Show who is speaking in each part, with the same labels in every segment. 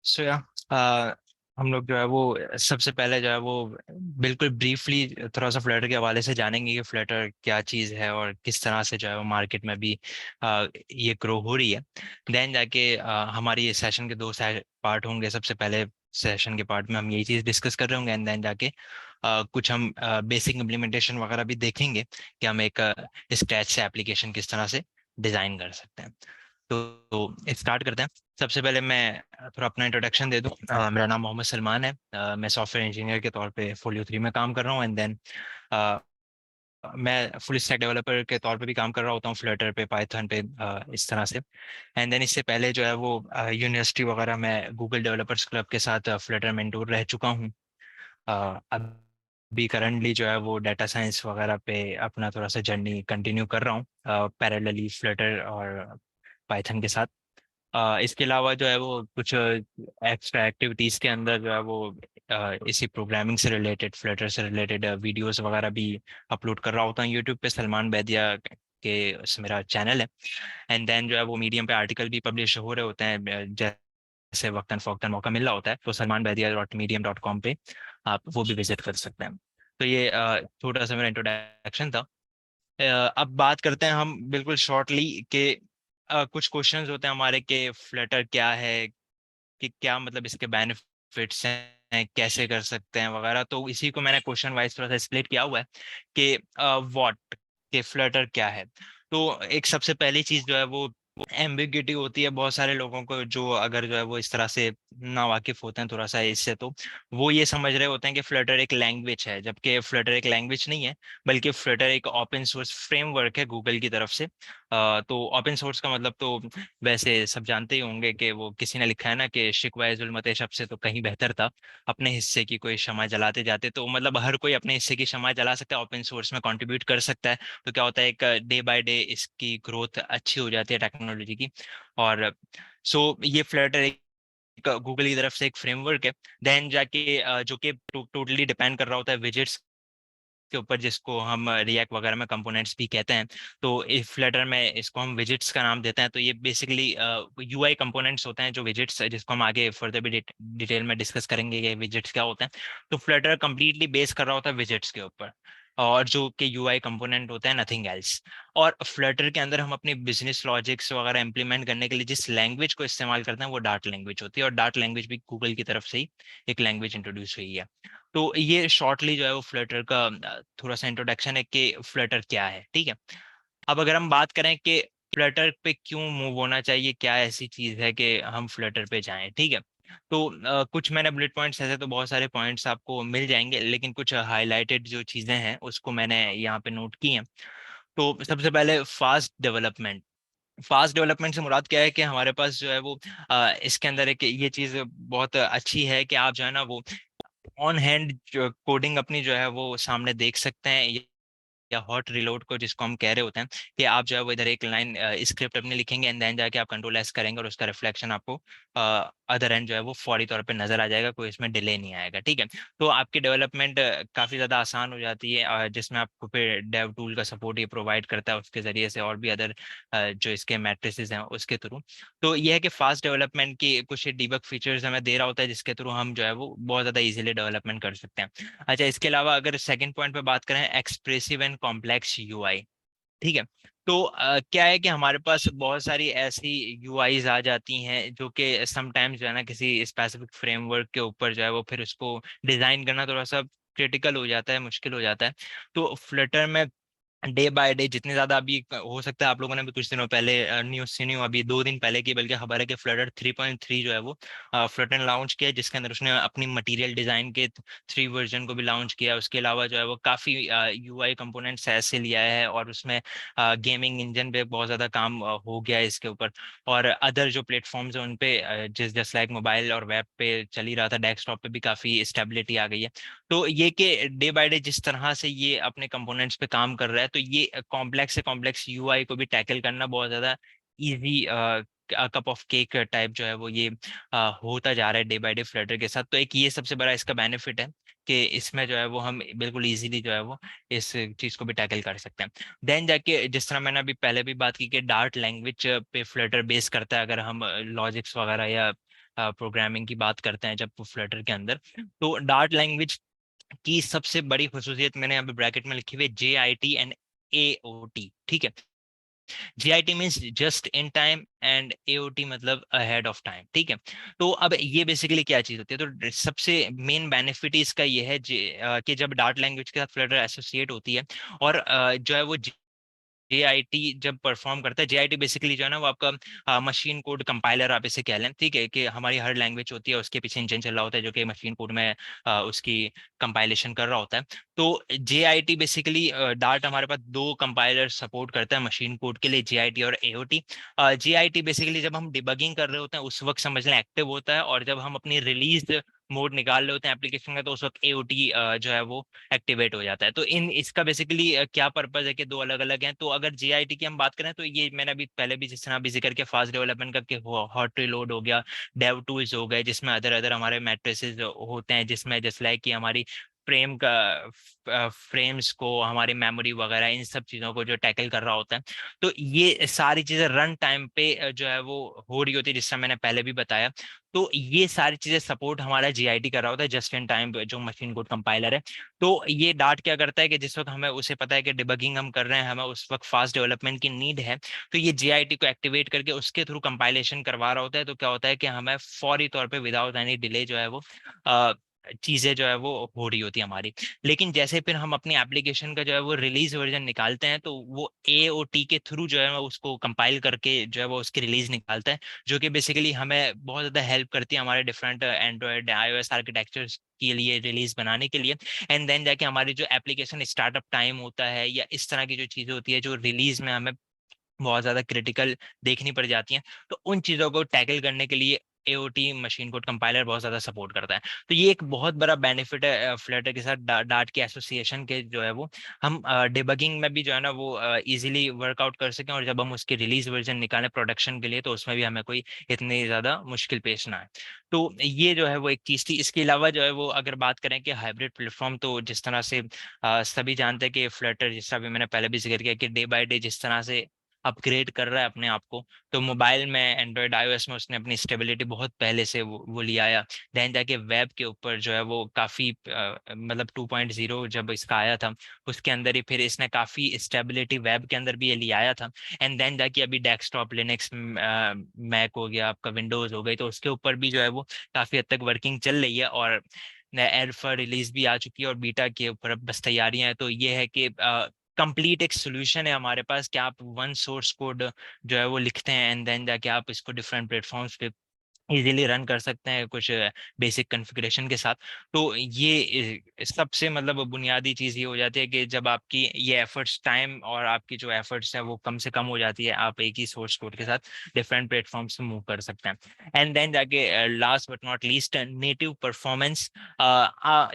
Speaker 1: सो या हम लोग जो है वो सबसे पहले जो है वो बिल्कुल ब्रीफली थोड़ा सा फ्लटर के हवाले से जानेंगे कि फ्लटर क्या चीज़ है और किस तरह से जो है वो मार्केट में भी ये ग्रो हो रही है। देन जाके हमारी ये सेशन के दो पार्ट होंगे। सबसे पहले सेशन के पार्ट में हम यही चीज़ डिस्कस कर रहे होंगे एंड देन जाके कुछ हम बेसिक इम्प्लीमेंटेशन वगैरह भी देखेंगे कि हम एक स्क्रैच से एप्लीकेशन किस तरह से डिज़ाइन कर सकते हैं। तो स्टार्ट करते हैं। सबसे पहले मैं थोड़ा अपना इंट्रोडक्शन दे दूं। मेरा नाम मोहम्मद सलमान है। मैं सॉफ्टवेयर इंजीनियर के तौर पे फोलियो 3 में काम कर रहा हूँ एंड देन मैं फुल स्टैक डेवलपर के तौर पे भी काम कर रहा होता हूँ, फ्लटर पे, पाइथन पे, इस तरह से। एंड देन इससे पहले जो है वो यूनिवर्सिटी वगैरह में गूगल डेवलपर्स क्लब के साथ फ्लटर मेंटोर रह चुका हूँ। अभी करंटली जो है वो डाटा साइंस वगैरह पे अपना थोड़ा सा जर्नी कंटिन्यू कर रहा हूँ पैरेलली फ्लटर और पाइथन के साथ। इसके अलावा जो है वो कुछ एक्स्ट्रा एक्टिविटीज के अंदर जो है वो इसी प्रोग्रामिंग से रिलेटेड, फ्लटर से रिलेटेड वीडियोस वगैरह भी अपलोड कर रहा होता हूँ यूट्यूब पे। सलमान बैदिया के मेरा चैनल है। एंड देन जो है वो मीडियम पे आर्टिकल भी पब्लिश हो रहे होते हैं। जैसे वक्तन फवक्तन मौका मिल रहा होता है तो salmanbaidia.medium.com पे आप वो भी विजिट कर सकते हैं। तो ये छोटा सा मेरा इंट्रोडक्शन था। अब बात करते हैं हम बिल्कुल शॉर्टली कि कुछ क्वेश्चंस होते हैं हमारे कि फ्लटर क्या है, कि क्या मतलब इसके बेनिफिट्स हैं, कैसे कर सकते हैं वगैरह। तो इसी को मैंने क्वेश्चन वाइज थोड़ा सा स्प्लिट किया हुआ है कि व्हाट, कि फ्लटर क्या है। तो एक सबसे पहली चीज जो है वो एम्बिग्यूटी होती है बहुत सारे लोगों को, जो अगर जो है वो इस तरह से ना वाकिफ होते हैं थोड़ा सा इससे, तो वो ये समझ रहे होते हैं कि फ्लटर एक लैंग्वेज है, जबकि फ्लटर एक लैंग्वेज नहीं है, बल्कि फ्लटर एक ओपन सोर्स फ्रेमवर्क है गूगल की तरफ से। तो ओपन सोर्स का मतलब तो वैसे सब जानते ही होंगे कि वो किसी ने लिखा है ना कि शिकवाए जुल्मत शब से तो कहीं बेहतर था अपने हिस्से की कोई शमा जलाते जाते। तो मतलब हर कोई अपने हिस्से की शमा जला सकता है, ओपन सोर्स में कंट्रीब्यूट कर सकता है। तो क्या होता है, एक डे बाय डे इसकी ग्रोथ अच्छी हो जाती है टेक्नोलॉजी की। और सो ये फ्लटर एक गूगल की तरफ से एक फ्रेमवर्क है। देन जाके जो कि टोटली डिपेंड कर रहा होता है विजेट्स के ऊपर, जिसको हम रिएक्ट वगैरह में कंपोनेंट्स भी कहते हैं। तो इस फ्लटर में इसको हम विजिट्स का नाम देते हैं। तो ये बेसिकली यूआई कंपोनेंट्स होते हैं जो विजिट्स, जिसको हम आगे फर्दर भी डिटेल में डिस्कस करेंगे कि विजिट्स क्या होते हैं। तो फ्लटर कंप्लीटली बेस कर रहा होता है विजिट्स के ऊपर, और जो कि यूआई कंपोनेंट होता है नथिंग एल्स। और फ्लटर के अंदर हम अपनी बिजनेस लॉजिक्स वगैरह इंप्लीमेंट करने के लिए जिस लैंग्वेज को इस्तेमाल करते हैं वो डार्ट लैंग्वेज होती है, और डार्ट लैंग्वेज भी गूगल की तरफ से ही एक लैंग्वेज इंट्रोड्यूस हुई है। तो ये शॉर्टली जो है वो फ्लटर का थोड़ा सा इंट्रोडक्शन है कि फ्लटर क्या है। ठीक है। अब अगर हम बात करें कि फ्लटर पे क्यों मूव होना चाहिए, क्या ऐसी चीज है कि हम फ्लटर पे जाएं। ठीक है। तो कुछ मैंने बुलेट पॉइंट्स, ऐसे तो बहुत सारे पॉइंट्स आपको मिल जाएंगे, लेकिन कुछ हाईलाइटेड जो चीजें हैं उसको मैंने यहाँ पे नोट की हैं। तो सबसे पहले फास्ट डेवलपमेंट। फास्ट डेवलपमेंट से मुराद क्या है कि हमारे पास जो है वो इसके अंदर एक ये चीज बहुत अच्छी है कि आप जो है ना वो ऑन हैंड कोडिंग अपनी जो है वो सामने देख सकते हैं, या हॉट रिलोड को जिसको हम कह रहे होते हैं, कि आप जो है वो इधर एक लाइन स्क्रिप्ट अपनी लिखेंगे एंड देन जाके आप कंट्रोल एस करेंगे और उसका रिफ्लेक्शन आपको अदर एंड जो है वो फौरी तौर पे नजर आ जाएगा, कोई इसमें डिले नहीं आएगा। ठीक है। तो आपकी डेवलपमेंट काफी ज्यादा आसान हो जाती है, जिसमें आपको फिर डेव टूल का सपोर्ट ये प्रोवाइड करता है उसके जरिए से, और भी अदर जो इसके मैट्रिसेस हैं उसके थ्रू। तो ये है कि फास्ट डेवलपमेंट की कुछ डीबग फीचर्स हमें दे रहा होता है, जिसके थ्रू हम जो है वो बहुत ज्यादा इजीली डेवलपमेंट कर सकते हैं। अच्छा, इसके अलावा अगर सेकंड पॉइंट पे बात करें, एक्सप्रेसिव एंड कॉम्प्लेक्स यूआई। ठीक है। तो क्या है कि हमारे पास बहुत सारी ऐसी यूआईज आ जाती हैं जो कि समटाइम्स जो है ना किसी स्पेसिफिक फ्रेमवर्क के ऊपर जो है वो फिर उसको डिजाइन करना थोड़ा सा क्रिटिकल हो जाता है, मुश्किल हो जाता है। तो फ्लटर में डे बाय डे जितने ज्यादा अभी हो सकता है, आप लोगों ने भी कुछ दिनों पहले न्यूज सुनी हो, अभी 2 दिन पहले की बल्कि खबर है कि फ्लटर 3.3 जो है वो फ्लटर लॉन्च किया है, जिसके अंदर उसने अपनी मटेरियल डिजाइन के 3 वर्जन को भी लॉन्च किया है। उसके अलावा जो है वो काफी यूआई कंपोनेंट्स ऐसे लिया है, और उसमें गेमिंग इंजन पे बहुत ज्यादा काम हो गया है इसके ऊपर। और अदर जो प्लेटफॉर्म्स हैं उन पे जस्ट लाइक मोबाइल और वेब पे चल ही रहा था, डेस्कटॉप पे भी काफी स्टेबिलिटी आ गई है। तो ये कि डे बाय डे जिस तरह से ये अपने कंपोनेंट्स पे काम कर रहा है, तो ये कॉम्प्लेक्स से कॉम्प्लेक्स यूआई को भी टैकल करना बहुत ज्यादा easy cup of cake type जो है वो ये होता जा रहा है डे बाय डे फ्लटर के साथ। तो एक ये सबसे बड़ा इसका बेनिफिट है कि इसमें जो है वो हम बिल्कुल इजीली जो है वो इस चीज को भी टैकल कर सकते हैं। देन जाके जिस तरह मैंने अभी पहले भी बात की कि डार्ट लैंग्वेज पे फ्लटर बेस करता है, अगर हम लॉजिक्स वगैरह या प्रोग्रामिंग की बात करते हैं जब फ्लटर के अंदर, तो डार्ट लैंग्वेज की सबसे बड़ी खसूसियत मैंने यहाँ पे ब्रैकेट में लिखी हुई है JIT एंड AOT, ठीक है। JIT means just in time and AOT मतलब अहेड ऑफ टाइम, ठीक है। तो अब ये बेसिकली क्या चीज होती है, तो सबसे मेन बेनिफिट इसका ये है कि जब डार्ट लैंग्वेज के साथ फ्लटर एसोसिएट होती है और जो है वो JIT जब परफॉर्म करता है, JIT बेसिकली जो है ना वो आपका मशीन कोड कंपाइलर आप इसे कह लें, ठीक है, कि हमारी हर लैंग्वेज होती है उसके पीछे इंजन चल रहा होता है जो कि मशीन कोड में उसकी कंपाइलेशन कर रहा होता है। तो JIT बेसिकली डार्ट हमारे पास दो कंपाइलर सपोर्ट करता है मशीन कोड के लिए, JIT और AOT। JIT बेसिकली जब हम डिबगिंग कर रहे होते हैं उस वक्त समझ लें एक्टिव होता है, और जब हम अपनी रिलीज मोड निकाल रहे होते हैं एप्लीकेशन का तो उस वक्त AOT जो है वो एक्टिवेट हो जाता है। तो इन इसका बेसिकली क्या पर्पज है कि दो अलग अलग हैं। तो अगर JIT की हम बात करें तो ये मैंने अभी पहले भी जिस तरह भी जिक्र किया, फास्ट डेवलपमेंट का कि हॉट रिलोड हो गया, डेव टूल्स हो गए जिसमें अदर अदर हमारे मैट्रिसेस होते हैं, जिसमें जैसे लाइक कि हमारी फ्रेम का फ्रेम्स को, हमारी मेमोरी वगैरह इन सब चीज़ों को जो टैकल कर रहा होता है। तो ये सारी चीज़ें रन टाइम पे जो है वो हो रही होती है, जिससे मैंने पहले भी बताया। तो ये सारी चीज़ें सपोर्ट हमारा JIT कर रहा होता है, जस्ट इन टाइम जो मशीन कोड कंपाइलर है। तो ये डार्ट क्या करता है कि जिस वक्त हमें उसे पता है कि डिबगिंग हम कर रहे हैं, हमें उस वक्त फास्ट डेवलपमेंट की नीड है, तो ये JIT को एक्टिवेट करके उसके थ्रू कंपाइलेशन करवा रहा होता है। तो क्या होता है कि हमें फौरी तौर पे विदाउट एनी डिले जो है वो चीजें जो है वो हो रही होती है हमारी। लेकिन जैसे फिर हम अपनी एप्लीकेशन का जो है वो रिलीज वर्जन निकालते हैं तो वो AOT के थ्रू जो है वो उसको कंपाइल करके जो है वो उसकी रिलीज निकालता है, जो कि बेसिकली हमें बहुत ज्यादा हेल्प करती है हमारे डिफरेंट एंड्रॉयड iOS आर्किटेक्चर्स के लिए रिलीज बनाने के लिए। एंड देन जाके हमारी जो एप्लीकेशन स्टार्टअप टाइम होता है या इस तरह की जो चीजें होती है जो रिलीज में हमें बहुत ज्यादा क्रिटिकल देखनी पड़ जाती हैं, तो उन चीजों को टैकल करने के लिए AOT मशीन कोड कंपाइलर बहुत ज्यादा सपोर्ट करता है। तो ये एक बहुत बड़ा बेनिफिट है फ्लटर के साथ डार्ट के एसोसिएशन के, जो है वो हम डिबगिंग में भी जो है ना वो इजीली वर्कआउट कर सकें, और जब हम उसकी रिलीज वर्जन निकालें प्रोडक्शन के लिए तो उसमें भी हमें कोई इतनी ज्यादा मुश्किल पेश ना आए। तो ये जो है वो एक चीज थी। इसके अलावा जो है वो अगर बात करें कि हाइब्रिड प्लेटफॉर्म, तो जिस तरह से सभी जानते हैं कि फ्लटर, जिस तरह भी मैंने पहले भी जिक्र किया कि डे बाय डे जिस तरह से अपग्रेड कर रहा है अपने आप को, तो मोबाइल में एंड्रॉयड iOS में उसने अपनी स्टेबिलिटी बहुत पहले से वो ले आया। देन जाके वेब के ऊपर जो है वो काफ़ी मतलब 2.0 जब इसका आया था उसके अंदर ही फिर इसने काफ़ी स्टेबिलिटी वेब के अंदर भी ये ले आया था। एंड देन जाके अभी डेस्कटॉप लिनक्स मैक हो गया, आपका विंडोज़ हो गई, तो उसके ऊपर भी जो है वो काफ़ी हद तक वर्किंग चल रही है, और एल्फा रिलीज भी आ चुकी है और बीटा के ऊपर अब बस तैयारियां हैं। तो ये है कि कंप्लीट एक सोल्यूशन है हमारे पास कि आप वन सोर्स कोड जो है वो लिखते हैं एंड देन जाके आप इसको डिफरेंट प्लेटफॉर्म्स पे इजीली रन कर सकते हैं कुछ बेसिक कॉन्फ़िगरेशन के साथ। तो ये सबसे मतलब बुनियादी चीज़ ये हो जाती है कि जब आपकी ये एफर्ट्स टाइम और आपकी जो एफर्ट्स है वो कम से कम हो जाती है, आप एक ही सोर्स कोड के साथ डिफरेंट प्लेटफॉर्म्स पे मूव कर सकते हैं। एंड देन जाके last but not least native performance,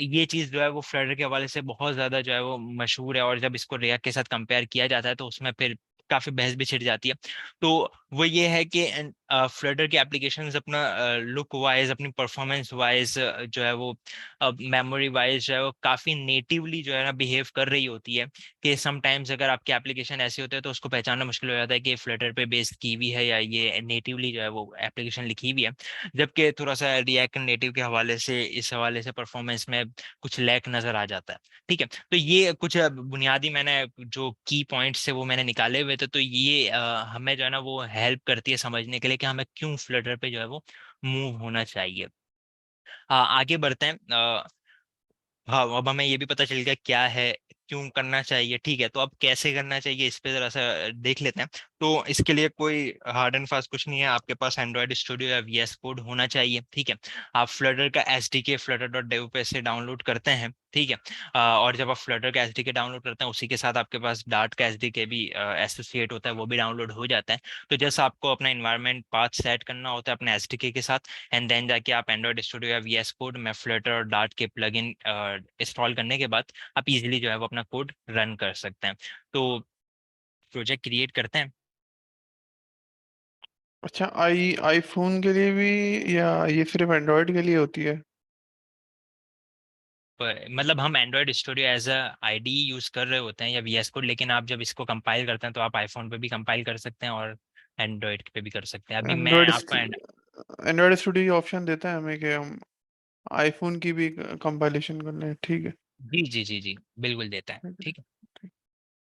Speaker 1: ये चीज़ जो है वो फ्लटर के हवाले से बहुत ज़्यादा जो है वो मशहूर है, और जब इसको रिएक्ट के साथ कंपेयर किया जाता है तो उसमें फिर काफ़ी बहस भी छिड़ जाती है। तो वो ये है कि फ्लटर की एप्लीकेशंस अपना लुक वाइज, अपनी परफॉर्मेंस वाइज जो है वो मेमोरी वाइज जो है वो काफ़ी नेटिवली जो है ना बिहेव कर रही होती है, कि समटाइम्स अगर आपकी एप्लीकेशन ऐसी होती है तो उसको पहचानना मुश्किल हो जाता है कि फ्लटर पे बेस्ड की हुई है या ये नेटिवली जो है वो एप्लीकेशन लिखी हुई है। जबकि थोड़ा सा रिएक्ट नेटिव के हवाले से, इस हवाले से परफॉर्मेंस में कुछ लैक नज़र आ जाता है। ठीक है, तो ये कुछ बुनियादी मैंने जो की पॉइंट्स है वो मैंने निकाले हुए थे। तो ये हमें जो है ना वो हेल्प करती है समझने के लिए कि हमें क्यों फ्लटर पे जो है वो मूव होना चाहिए। आगे बढ़ते हैं। हाँ, अब हमें ये भी पता चल गया क्या है, क्यों करना चाहिए, ठीक है। तो अब कैसे करना चाहिए इस पे जरा सा देख लेते हैं। तो इसके लिए कोई हार्ड एंड फास्ट कुछ नहीं है, आपके पास एंड्रॉयड स्टूडियो या VS कोड होना चाहिए, ठीक है। आप फ्लटर का SDK flutter.dev पे से डाउनलोड करते हैं, ठीक है। और जब आप फ्लटर का SDK डाउनलोड करते हैं उसी के साथ आपके पास डार्ट का SDK भी एसोसिएट होता है, वो भी डाउनलोड हो जाता है। तो जैसे आपको अपना इन्वायरमेंट पाथ सेट करना होता है अपने SDK के साथ, एंड देन जाके आप एंड्रॉयड स्टूडियो या VS कोड में फ्लटर और डार्ट के प्लगइन इंस्टॉल करने के बाद आप इजीली जो है वो अपना कोड रन कर सकते हैं। तो प्रोजेक्ट क्रिएट करते हैं।
Speaker 2: अच्छा, आईफोन के लिए भी या ये सिर्फ एंड्रॉयड के लिए होती है?
Speaker 1: मतलब हम Android Studio as a ID use कर रहे होते हैं या VS कोड, लेकिन आप जब इसको कंपाइल करते हैं तो आप आईफोन पे भी कंपाइल कर सकते हैं और एंड्रॉयड पे भी कर सकते हैं। अभी मैं
Speaker 2: एंड्रॉयड
Speaker 1: आपका
Speaker 2: एंड्रॉयड स्टूडियो ये ऑप्शन देता है हमें कि हम आईफोन की भी कंपाइलेशन कर लें, ठीक है।
Speaker 1: जी जी जी जी, बिल्कुल देता है,
Speaker 2: ठीक है।
Speaker 1: ठीक है।
Speaker 2: ठीक।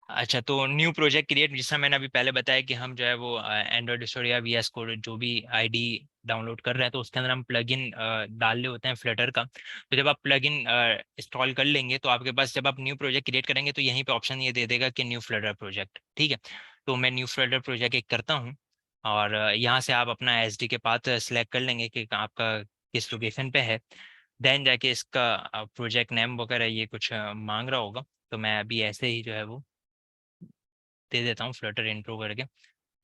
Speaker 1: अच्छा, तो न्यू प्रोजेक्ट क्रिएट, जिसमें मैंने अभी पहले बताया कि हम जो है वो एंड्रॉइड स्टोर या वीएस कोड जो भी आईडी डाउनलोड कर रहे हैं, तो उसके अंदर हम प्लगइन डाल रहे होते हैं फ्लटर का। तो जब आप प्लगइन इंस्टॉल कर लेंगे तो आपके पास, जब आप न्यू प्रोजेक्ट क्रिएट करेंगे तो यहीं पे ऑप्शन ये दे देगा कि न्यू फ्लटर प्रोजेक्ट, ठीक है। तो मैं न्यू फ्लटर प्रोजेक्ट एक करता हूँ, और यहाँ से आप अपना एसडी के पाथ सेलेक्ट कर लेंगे कि आपका किस लोकेशन पे है। देन जाके इसका प्रोजेक्ट नेम वगैरह ये कुछ मांग रहा होगा, तो मैं अभी ऐसे ही जो है वो दे देता हूँ फ्लटर इंट्रो करके।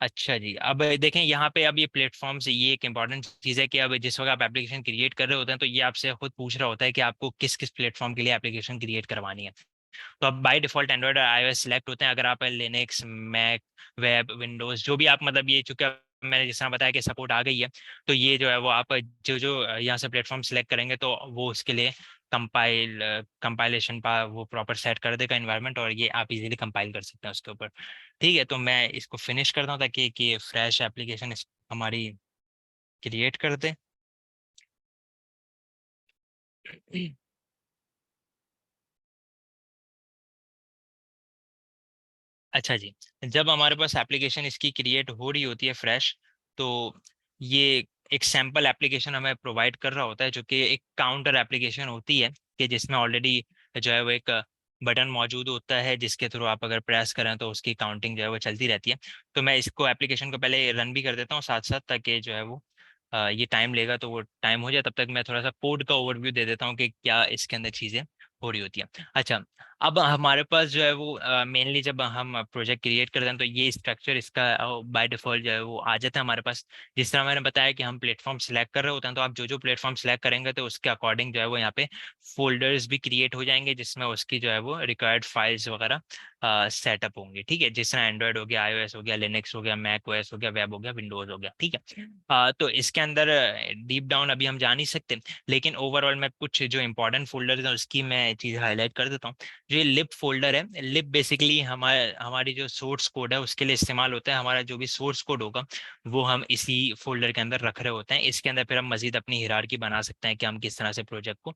Speaker 1: अच्छा जी, अब देखें यहाँ पे, अब ये प्लेटफॉर्म से ये एक इंपॉर्टेंट चीज़ है कि अब जिस वक्त आप एप्लीकेशन क्रिएट कर रहे होते हैं तो ये आपसे खुद पूछ रहा होता है कि आपको किस किस प्लेटफॉर्म के लिए एप्लीकेशन क्रिएट करवानी है। तो अब बाय डिफॉल्ट एंड्रॉइड और iOS सिलेक्ट होते हैं। अगर आप लिनक्स, मैक, वेब, विंडोज जो भी आप, मतलब ये चूंकि मैंने जिस तरह बताया कि सपोर्ट आ गई है, तो ये जो है वो आप जो जो यहाँ से प्लेटफॉर्म सिलेक्ट करेंगे तो वो उसके लिए कंपाइलेशन पा वो प्रॉपर सेट कर देगा इन्वायरमेंट, और ये आप इजीली कंपाइल कर सकते हैं उसके ऊपर। ठीक है, तो मैं इसको फिनिश करता हूँ ताकि कि फ्रेश एप्लीकेशन हमारी क्रिएट कर दे। अच्छा जी, जब हमारे पास एप्लीकेशन इसकी क्रिएट हो रही होती है फ्रेश, तो ये एक सैम्पल एप्लीकेशन हमें प्रोवाइड कर रहा होता है, जो कि एक काउंटर एप्लीकेशन होती है, कि जिसमें ऑलरेडी जो है वो एक बटन मौजूद होता है, जिसके थ्रू आप अगर प्रेस करें तो उसकी काउंटिंग जो है वो चलती रहती है। तो मैं इसको एप्लीकेशन को पहले रन भी कर देता हूँ साथ साथ, ताकि जो है वो ये टाइम लेगा, तो वो टाइम हो जाए तब तक मैं थोड़ा सा कोड का ओवरव्यू दे देता हूँ कि क्या इसके अंदर चीज़ें हो रही होती है। अच्छा, अब हमारे पास जो है वो मेनली जब हम प्रोजेक्ट क्रिएट करते हैं तो ये स्ट्रक्चर इसका बाय डिफॉल्ट जो है वो आ जाता है हमारे पास। जिस तरह मैंने बताया कि हम प्लेटफॉर्म सिलेक्ट कर रहे होते हैं, तो आप जो जो प्लेटफॉर्म सिलेक्ट करेंगे तो उसके अकॉर्डिंग जो है वो यहाँ पे फोल्डर्स भी क्रिएट हो जाएंगे, जिसमें उसकी जो है वो रिक्वायर्ड फाइल्स वगैरह सेटअप होंगे। ठीक है, जिस तरह एंड्रॉयड हो गया, iOS हो गया, लिनक्स हो गया, मैक ओएस हो गया, वेब हो गया, विंडोज हो गया। ठीक है, तो इसके अंदर डीप डाउन अभी हम जा नहीं सकते, लेकिन ओवरऑल मैं कुछ जो इंपॉर्टेंट फोल्डर है उसकी मैं चीज़ हाईलाइट कर देता हूँ। जो ये लिप फोल्डर है, लिप बेसिकली हमारी जो सोर्स कोड है उसके लिए इस्तेमाल होता है। हमारा जो भी सोर्स कोड होगा वो हम इसी फोल्डर के अंदर रख रहे होते हैं। इसके अंदर फिर हम मजीद अपनी हिरार्की बना सकते हैं कि हम किस तरह से प्रोजेक्ट को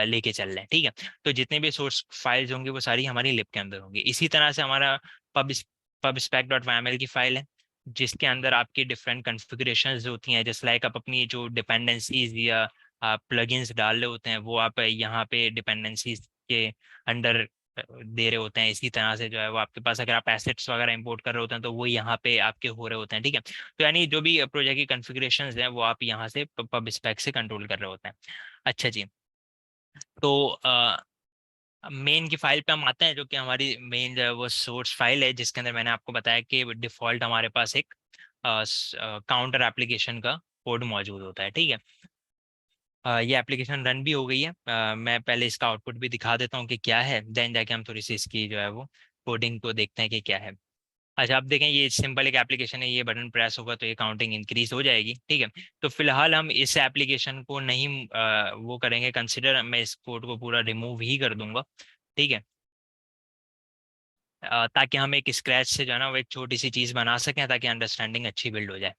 Speaker 1: लेके चल रहे हैं। ठीक है, तो जितने भी सोर्स फाइल्स होंगी वो सारी हमारी लिप के अंदर होंगी। इसी तरह से हमारा पब पब स्पेक डॉट वाईएमएल की फाइल है, जिसके अंदर आपकी डिफरेंट कॉन्फ़िगरेशंस होती हैं, जैसे लाइक आप अपनी जो डिपेंडेंसीज या प्लगइन्स डाल रहे होते हैं वो आप यहाँ पे डिपेंडेंसीज के अंडर दे रहे होते हैं। इसी तरह से जो है वो आपके पास, अगर आप एसेट्स वगैरह इंपोर्ट कर रहे होते हैं तो वो यहाँ पे आपके हो रहे होते हैं। ठीक है, तो यानी जो भी प्रोजेक्ट की कॉन्फ़िगरेशंस हैं वो आप यहाँ से पब स्पेक से कंट्रोल कर रहे होते हैं। अच्छा जी, तो मेन की फाइल पे हम आते हैं, जो कि हमारी मेन जो है वो सोर्स फाइल है, जिसके अंदर मैंने आपको बताया कि डिफॉल्ट हमारे पास एक काउंटर एप्लीकेशन का कोड मौजूद होता है। ठीक है, ये एप्लीकेशन रन भी हो गई है। मैं पहले इसका आउटपुट भी दिखा देता हूँ कि क्या है, देन जाके हम थोड़ी सी इसकी जो है वो कोडिंग को देखते हैं कि क्या है। अच्छा, आप देखें ये सिंपल एक एप्लीकेशन है, ये बटन प्रेस होगा तो ये काउंटिंग इंक्रीज हो जाएगी। ठीक है, तो फिलहाल हम इस एप्लीकेशन को नहीं वो करेंगे कंसिडर, मैं इस कोड को पूरा रिमूव ही कर दूंगा। ठीक है, ताकि हम एक स्क्रैच से जो है ना वो एक छोटी सी चीज बना सकें, ताकि अंडरस्टैंडिंग अच्छी बिल्ड हो जाए।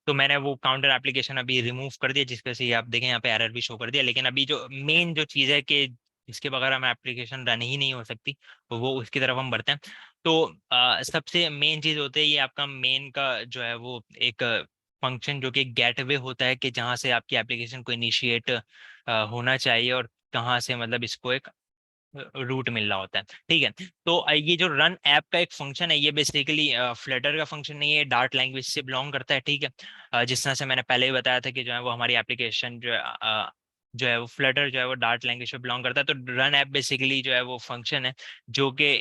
Speaker 1: तो मैंने वो काउंटर एप्लीकेशन अभी रिमूव कर दिया, जिस वजह से ये आप देखें यहाँ पे एरर भी शो कर दिया। लेकिन अभी जो मेन जो चीज़ है कि इसके बगैर हम एप्लीकेशन रन ही नहीं हो सकती, तो वो उसकी तरफ हम बढ़ते हैं। तो सबसे मेन चीज़ होती है ये आपका मेन का जो है वो एक फंक्शन, जो कि गेटवे होता है, कि जहाँ से आपकी एप्लीकेशन को इनिशिएट होना चाहिए, और कहाँ से मतलब इसको एक रूट मिल रहा होता है। ठीक है, तो ये जो रन ऐप का एक फंक्शन है, ये बेसिकली फ्लटर का फंक्शन नहीं है, डार्ट लैंग्वेज से बिलोंग करता है। ठीक है, जिस तरह से मैंने पहले ही बताया था कि जो है वो हमारी एप्लीकेशन जो है वो फ्लटर जो है वो डार्ट लैंग्वेज से बिलोंग करता है। तो रन ऐप बेसिकली जो है वो फंक्शन है, जो कि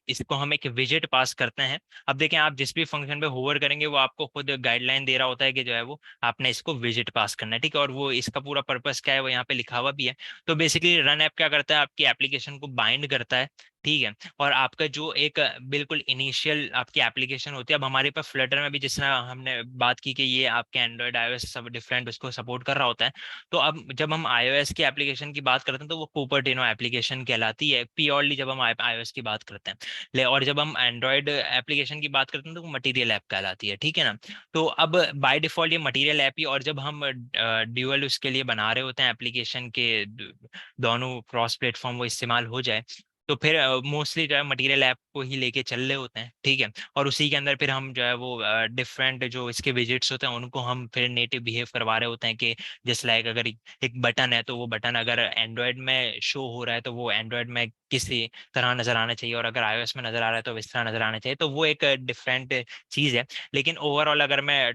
Speaker 1: इसको हम एक विजेट पास करते हैं। अब देखें, आप जिस भी फंक्शन पे होवर करेंगे वो आपको खुद गाइडलाइन दे रहा होता है कि जो है वो आपने इसको विजेट पास करना है। ठीक है, और वो इसका पूरा पर्पस क्या है वो यहाँ पे लिखा हुआ भी है। तो बेसिकली रन ऐप क्या करता है, आपकी एप्लीकेशन को बाइंड करता है ठीक है। और आपका जो एक बिल्कुल इनिशियल आपकी एप्लीकेशन होती है, अब हमारे पास फ्लटर में भी जिस तरह हमने बात की कि ये आपके एंड्रॉयड आईओएस सब डिफरेंट उसको सपोर्ट कर रहा होता है। तो अब जब हम आईओएस की एप्लीकेशन की बात करते हैं तो वो कुपर्टिनो एप्लीकेशन कहलाती है प्योरली, जब हम आईओएस की बात करते हैं। और जब हम एंड्रॉयड एप्लीकेशन की बात करते हैं तो वो मटीरियल ऐप कहलाती है, ठीक है ना। तो अब बाय डिफॉल्ट ये मटीरियल ऐप ही, और जब हम ड्यूअल उसके लिए बना रहे होते हैं एप्लीकेशन के दोनों क्रॉस प्लेटफॉर्म वो इस्तेमाल हो जाए, तो फिर मोस्टली जो है मटेरियल ऐप को ही लेके चल रहे होते हैं, ठीक है। और उसी के अंदर फिर हम जो है वो डिफरेंट जो इसके विजिट्स होते हैं उनको हम फिर नेटिव बिहेव करवा रहे होते हैं कि जस्ट लाइक अगर एक बटन है तो वो बटन अगर एंड्रॉयड में शो हो रहा है तो वो एंड्रॉयड में किसी तरह नजर आना चाहिए, और अगर आईओएस में नजर आ रहा है तो इस तरह नजर आना चाहिए। तो वो एक डिफरेंट चीज है। लेकिन ओवरऑल अगर मैं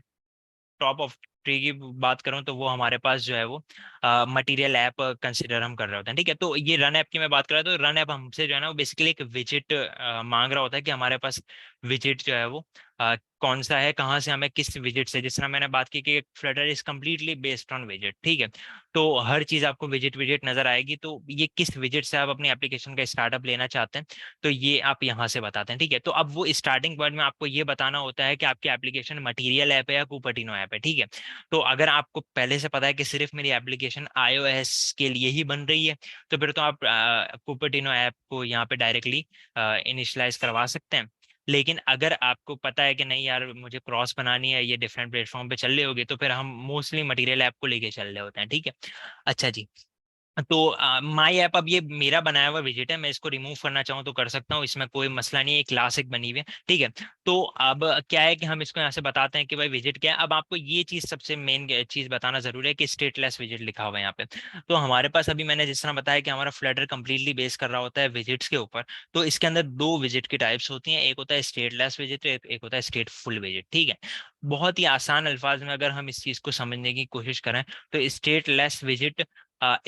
Speaker 1: टॉप ऑफ ट्री की बात करूं तो वो हमारे पास जो है वो मटेरियल ऐप कंसिडर हम कर रहे होते हैं, ठीक है। तो ये रन ऐप की मैं बात कर रहा था, तो रन ऐप हमसे जो है ना वो बेसिकली एक विजिट मांग रहा होता है कि हमारे पास विजिट जो है वो कौन सा है, कहाँ से हमें किस विजिट से, जिस तरह मैंने बात की कि Flutter is completely based on visit, ठीक है। तो हर चीज आपको विजिट विजिट नजर आएगी, तो ये किस विजिट से आप अपनी एप्लीकेशन का स्टार्टअप लेना चाहते हैं तो ये आप यहाँ से बताते हैं, ठीक है। तो अब वो स्टार्टिंग पॉइंट में आपको ये बताना होता है कि आपकी एप्लीकेशन मटीरियल ऐप है या कुपर्टिनो ऐप है, ठीक है। तो अगर आपको पहले से पता है कि सिर्फ मेरी एप्लीकेशन आईओएस के लिए ही बन रही है, तो फिर तो आप कुपर्टिनो ऐप को यहाँ पे डायरेक्टली इनिशियलाइज करवा सकते हैं। लेकिन अगर आपको पता है कि नहीं यार मुझे क्रॉस बनानी है, ये डिफरेंट प्लेटफॉर्म पे चल रही होगी, तो फिर हम मोस्टली मटेरियल ऐप को लेके चल रहे होते हैं, ठीक है। अच्छा जी। तो माई ऐप अब ये मेरा बनाया हुआ विजिट है, मैं इसको रिमूव करना चाहूँ तो कर सकता हूँ, इसमें कोई मसला नहीं है, क्लासिक बनी हुई है, ठीक है। तो अब क्या है कि हम इसको यहाँ से बताते हैं कि भाई विजिट क्या है। अब आपको ये चीज सबसे मेन चीज बताना जरूरी है कि स्टेटलेस विजिट लिखा हुआ है यहाँ पे। तो हमारे पास अभी मैंने जिस तरह बताया कि हमारा फ्लटर कंप्लीटली बेस कर रहा होता है विजिट्स के ऊपर। तो इसके अंदर दो विजिट की टाइप्स होती हैं, एक होता है स्टेटलेस विजिट, एक होता है स्टेटफुल विजिट, ठीक है। बहुत ही आसान अल्फाज में अगर हम इस चीज को समझने की कोशिश करें तो स्टेटलेस विजिट,